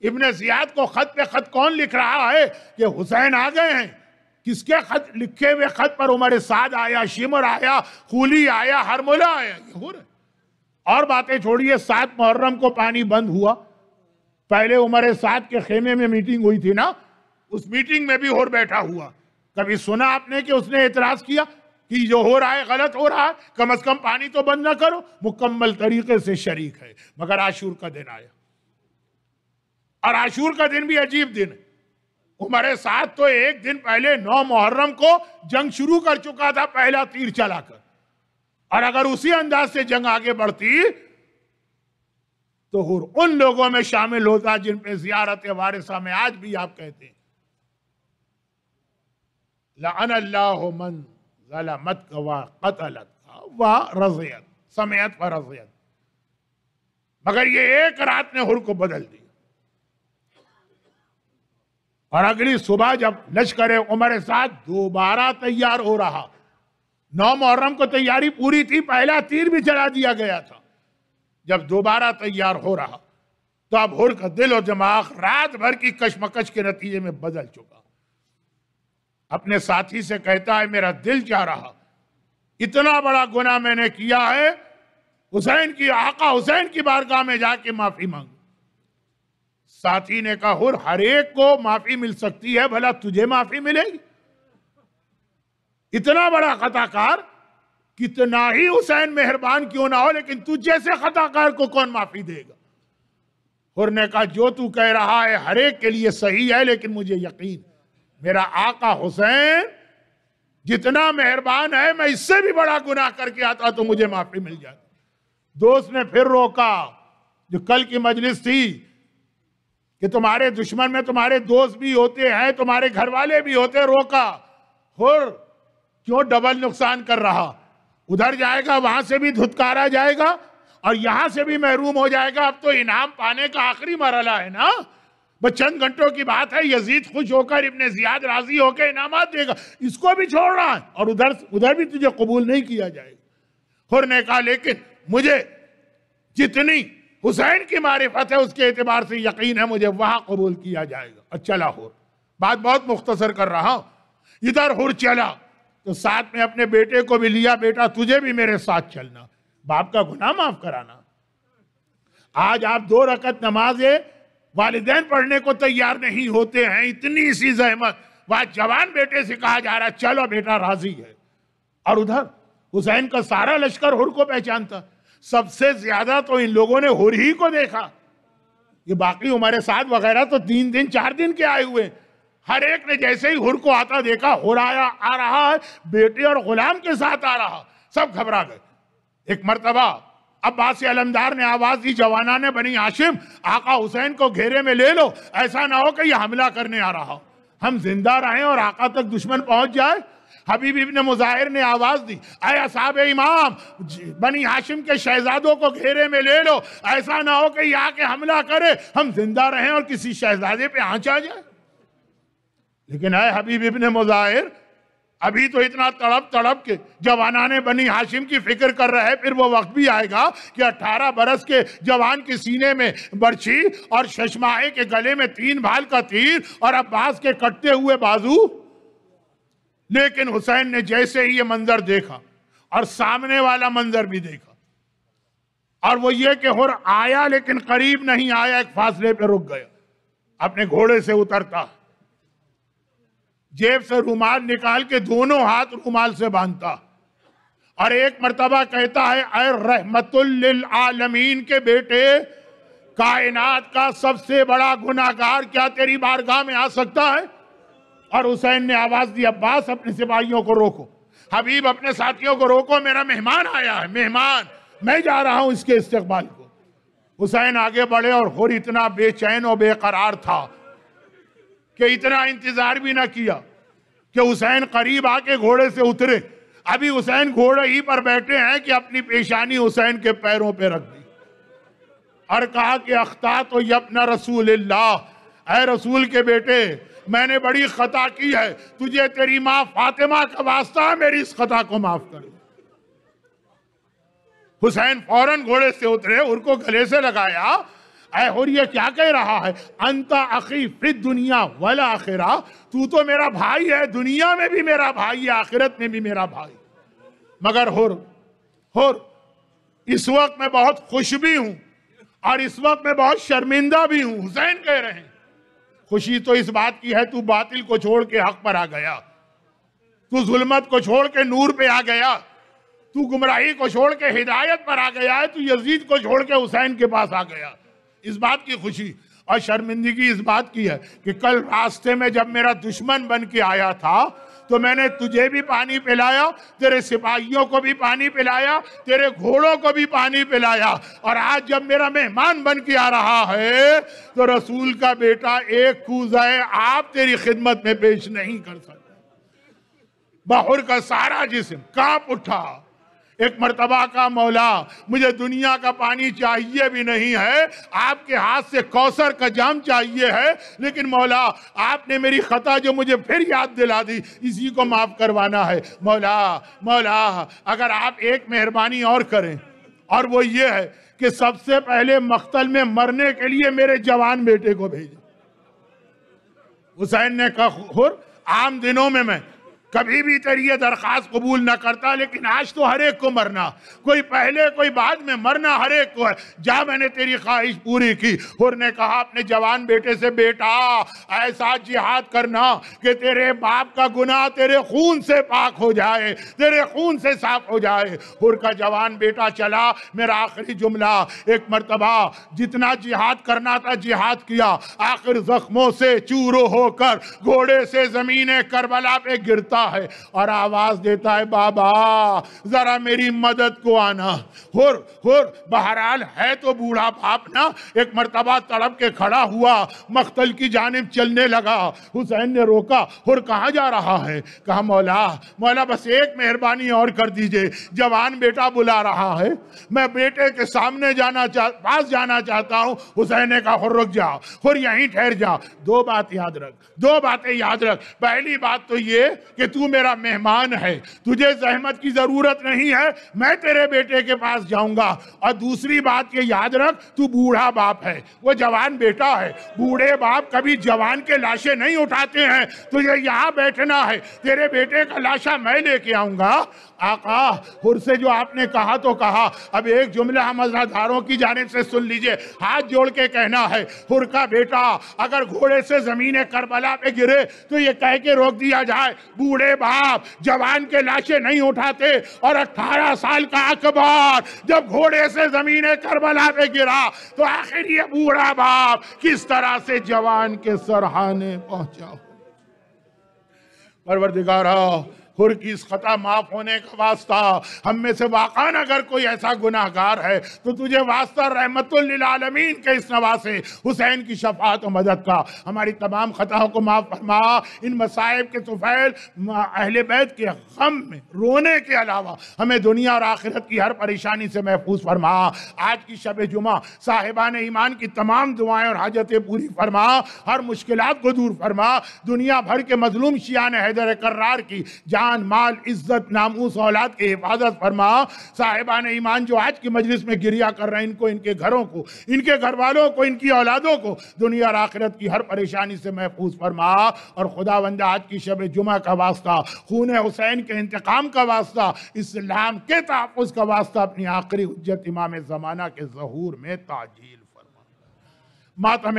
ابن زیاد کو خط پہ خط کون لکھ رہا ہے کہ حسین آ گئے ہیں؟ کس کے خط لکھے ہوئے خط پر عمر سعد آیا، شمر آیا، خولی آیا، ہرملہ آیا؟ یہ حر ہے۔ اور باتیں چھوڑیے، 7 محرم کو پانی بند ہوا، پہلے عمر سعد کے خیمے میں میٹنگ ہوئی تھی نا، اس میٹنگ میں بھی حر بیٹھا ہوا۔ کبھی سنا آپ نے کہ اس نے اعتراض کیا کہ جو ہو رہا ہے غلط ہو رہا ہے، کم از کم پانی تو بند نہ کرو؟ مکمل طریقے سے شریک ہے۔ مگر عاشور کا دن آیا، اور عاشور کا دن بھی عجیب دن ہے۔ عمر سعد تو ایک دن پہلے 9 محرم کو جنگ شروع کر چکا تھا، پہلا تیر چلا کر، اور اگر اسی انداز سے جنگ آگے بڑھتی تو حر ان لوگوں میں شامل ہوتا جن پہ زیارت وارثہ میں آج بھی آپ کہتے ہیں لعن اللہ من ظلمت و قتلت و رضیت، سمعت و رضیت۔ مگر یہ ایک رات نے حر کو بدل دیا، اور اگلی صبح جب لشکر عمر سعد دوبارہ تیار ہو رہا، 9 محرم کو تیاری پوری تھی، پہلا تیر بھی چلا دیا گیا تھا، جب دوبارہ تیار ہو رہا تو اب حر کا دل و دماغ رات بھر کی کشمکش کے نتیجے میں بدل چکا۔ اپنے ساتھی سے کہتا ہے میرا دل چاہ رہا، اتنا بڑا گناہ میں نے کیا ہے، حسین کی آقا حسین کی بارگاہ میں جا کے معافی مانگو۔ ساتھی نے کہا حر ہر ایک کو معافی مل سکتی ہے، بھلا تجھے معافی ملے گی؟ اتنا بڑا خطا کار، کتنا ہی حسین مہربان کیوں نہ ہو، لیکن تجھ جیسے خطا کار کو کون معافی دے گا؟ حر نے کہا جو تو کہہ رہا ہے ہر ایک کے لیے صحیح ہے، لیکن مجھے یقین میرا آقا حسین جتنا مہربان ہے، میں اس سے بھی بڑا گناہ کر کے آتا تو مجھے معافی مل جاتی۔ دوست نے پھر روکا، جو کل کی مجلس تھی کہ تمہارے دشمن میں تمہارے دوست بھی ہوتے ہیں، تمہارے گھر والے بھی ہوتے، روکا۔ حر کیوں ڈبل نقصان کر رہا؟ ادھر جائے گا وہاں سے بھی دھتکارا جائے گا اور یہاں سے بھی محروم ہو جائے گا۔ اب تو انعام پانے کا آخری مرحلہ ہے نا، بس چند گھنٹوں کی بات ہے، یزید خوش ہو کر ابن زیاد راضی ہو کے انعامات دے گا، اس کو بھی چھوڑ رہا ہے اور ادھر بھی تجھے قبول نہیں کیا جائے گا۔ حر نے کہا لیکن مجھے جتنی حسین کی معرفت ہے اس کے اعتبار سے یقین ہے مجھے وہاں قبول کیا جائے گا۔ اور چلا حر، بات بہت مختصر کر رہا ہوں، ادھر حر چلا تو ساتھ میں اپنے بیٹے کو بھی لیا، بیٹا تجھے بھی میرے ساتھ چلنا، باپ کا گناہ معاف کرانا۔ آج آپ 2 رکعت نمازیں والدین پڑھنے کو تیار نہیں ہوتے ہیں، اتنی سی زحمت، وہاں جوان بیٹے سے کہا جا رہا چلو بیٹا راضی ہے۔ اور ادھر حسین کا سارا لشکر حر کو پہچانتا، سب سے زیادہ تو ان لوگوں نے حر ہی کو دیکھا، یہ باقی عمر سعد وغیرہ تو 3 دن 4 دن کے آئے ہوئے، ہر ایک نے جیسے ہی حر کو آتا دیکھا، حر آ رہا ہے بیٹے اور غلام کے ساتھ آ رہا، سب گھبرا گئے۔ ایک مرتبہ عباس علمدار نے آواز دی جوانان بنی ہاشم آقا حسین کو گھیرے میں لے لو، ایسا نہ ہو کہ یہ حملہ کرنے آ رہا، ہم زندہ رہیں اور آقا تک دشمن پہنچ جائے۔ حبیب ابن مظاہر نے آواز دی اے اصحاب امام، بنی ہاشم کے شہزادوں کو گھیرے میں لے لو، ایسا نہ ہو کہ یہ آ کے حملہ کرے، ہم زندہ رہیں اور کسی شہزادے پہ آنچ آ جائے۔ لیکن اے حبیب ابن مظاہر، ابھی تو اتنا تڑپ کے جوانان بنی ہاشم کی فکر کر رہے، پھر وہ وقت بھی آئے گا کہ 18 برس کے جوان کے سینے میں برچھی اور ششماہے کے گلے میں 3 بھال کا تیر اور عباس کے کٹتے ہوئے بازو، لیکن حسین نے جیسے ہی یہ منظر دیکھا اور سامنے والا منظر بھی دیکھا، اور وہ یہ کہ حر آیا لیکن قریب نہیں آیا، ایک فاصلے پہ رک گیا، اپنے گھوڑے سے اترتا، جیب سے رومال نکال کے دونوں ہاتھ رومال سے باندھتا، اور ایک مرتبہ کہتا ہے اے رحمت للعالمین کے بیٹے، کائنات کا سب سے بڑا گناہگار کیا تیری بارگاہ میں آ سکتا ہے؟ اور حسین نے آواز دی عباس اپنے سپاہیوں کو روکو، حبیب اپنے ساتھیوں کو روکو، میرا مہمان آیا ہے، مہمان، میں جا رہا ہوں اس کے استقبال کو۔ حسین آگے بڑھے اور حر اتنا بے چین و بے قرار تھا کہ اتنا انتظار بھی نہ کیا کہ حسین قریب آ کے گھوڑے سے اترے، ابھی حسین گھوڑے ہی پر بیٹھے ہیں کہ اپنی پیشانی حسین کے پیروں پہ رکھ دی اور کہا کہ اخطأت یبن رسول اللہ، اے رسول کے بیٹے، میں نے بڑی خطا کی ہے، تجھے تیری ماں فاطمہ کا واسطہ ہے، میری اس خطا کو معاف کر دے۔ حسین فوراً گھوڑے سے اترے، ان کو گلے سے لگایا، اے حر یہ کیا کہہ رہا ہے؟ انت اخی فی الدنیا والآخرہ، تو تو میرا بھائی ہے، دنیا میں بھی میرا بھائی ہے، آخرت میں بھی میرا بھائی۔ مگر حر اس وقت میں بہت خوش بھی ہوں اور اس وقت میں بہت شرمندہ بھی ہوں۔ حسین کہہ رہے ہیں خوشی تو اس بات کی ہے تو باطل کو چھوڑ کے حق پر آ گیا، تو ظلمت کو چھوڑ کے نور پہ آ گیا، تو گمراہی کو چھوڑ کے ہدایت پر آ گیا ہے، تو یزید کو چھوڑ کے حسین کے پاس آ گیا، اس بات کی خوشی۔ اور شرمندگی اس بات کی ہے کہ کل راستے میں جب میرا دشمن بن کے آیا تھا تو میں نے تجھے بھی پانی پلایا، تیرے سپاہیوں کو بھی پانی پلایا، تیرے گھوڑوں کو بھی پانی پلایا، اور آج جب میرا مہمان بن کے آ رہا ہے تو رسول کا بیٹا ایک کوزہ آپ تیری خدمت میں پیش نہیں کر سکتا۔ بحر کا سارا جسم کانپ اٹھا، ایک مرتبہ کا مولا مجھے دنیا کا پانی چاہیے بھی نہیں ہے، آپ کے ہاتھ سے کوثر کا جام چاہیے ہے، لیکن مولا آپ نے میری خطا جو مجھے پھر یاد دلا دی، اسی کو معاف کروانا ہے۔ مولا اگر آپ ایک مہربانی اور کریں، اور وہ یہ ہے کہ سب سے پہلے مقتل میں مرنے کے لیے میرے جوان بیٹے کو بھیجیں۔ حسین نے کہا حر عام دنوں میں کبھی بھی تیری یہ درخواست قبول نہ کرتا، لیکن آج تو ہر ایک کو مرنا، کوئی پہلے کوئی بعد میں مرنا ہر ایک کو ہے، جا میں نے تیری خواہش پوری کی۔ حر نے کہا اپنے جوان بیٹے سے بیٹا ایسا جہاد کرنا کہ تیرے باپ کا گناہ تیرے خون سے پاک ہو جائے، تیرے خون سے صاف ہو جائے۔ حر کا جوان بیٹا چلا، میرا آخری جملہ، ایک مرتبہ جتنا جہاد کرنا تھا جہاد کیا، آخر زخموں سے چورو ہو کر گھوڑے سے زمین کربلا پہ گرتا ہے اور آواز دیتا ہے بابا ذرا میری مدد کو آنا۔ حر بہرحال ہے تو بوڑھا باپ نا، ایک مرتبہ تڑپ کے کھڑا ہوا، مقتل کی جانب چلنے لگا۔ حسین نے روکا، حر کہاں جا رہا ہے؟ کہا مولا بس ایک مہربانی اور کر دیجئے، جوان بیٹا بلا رہا ہے، میں بیٹے کے سامنے پاس جانا چاہتا ہوں۔ حسین نے کہا حر رک جا، حر یہیں ٹھہر جا، دو باتیں یاد رکھ، پہلی بات تو یہ کہ تو میرا مہمان ہے، تجھے زحمت کی ضرورت نہیں ہے، میں تیرے بیٹے کے پاس جاؤں گا، اور دوسری بات یہ یاد رکھ تو بوڑھا باپ ہے، وہ جوان بیٹا ہے، بوڑھے باپ کبھی جوان کے لاشیں نہیں اٹھاتے ہیں، تجھے یہاں بیٹھنا ہے، تیرے بیٹے کا لاشا میں لے کے آؤں گا۔ آقا حر سے جو آپ نے کہا تو کہا، اب ایک جملہ ہم عزاداروں کی جانب سے سن لیجئے، ہاتھ جوڑ کے کہنا ہے حر کا بیٹا اگر گھوڑے سے زمین کربلا پہ گرے تو یہ کہہ کے روک دیا جائے بوڑھے باپ جوان کے لاشیں نہیں اٹھاتے، اور 18 سال کا اکبر جب گھوڑے سے زمین کربلا پہ گرا تو آخر یہ بوڑھا باپ کس طرح سے جوان کے سرہانے پہنچا۔ پروردگارا حر کی اس خطا معاف ہونے کا واسطہ ہم میں سے واقعاً اگر کوئی ایسا گناہگار ہے تو تجھے واسطہ رحمت للعالمین کے اس نواسے حسین کی شفاعت و مدد کا، ہماری تمام خطاؤں کو معاف فرما، ان مصائب کے طفیل اہل بیت کے غم میں رونے کے علاوہ ہمیں دنیا اور آخرت کی ہر پریشانی سے محفوظ فرما۔ آج کی شب جمعہ صاحبان ایمان کی تمام دعائیں اور حاجتیں پوری فرما، ہر مشکلات کو دور فرما، دنیا بھر کے مظلوم شیعان حیدر کرار کی جان جان مال عزت ناموس اولاد کی حفاظت فرما. صاحبان ایمان جو آج کی مجلس میں گریہ کر رہے ہیں، ان کو، ان کے گھروں کو، ان کے گھر والوں کو، ان کی اولادوں کو دنیا اور آخرت کی ہر پریشانی سے محفوظ فرما. اور خداوند آج کی شب جمعہ کا واسطہ، خون حسین کے انتقام کا واسطہ، اسلام کے تحفظ کا واسطہ اپنی آخری حجت امام زمانہ کے ظہور میں تعجیل فرما. ماتم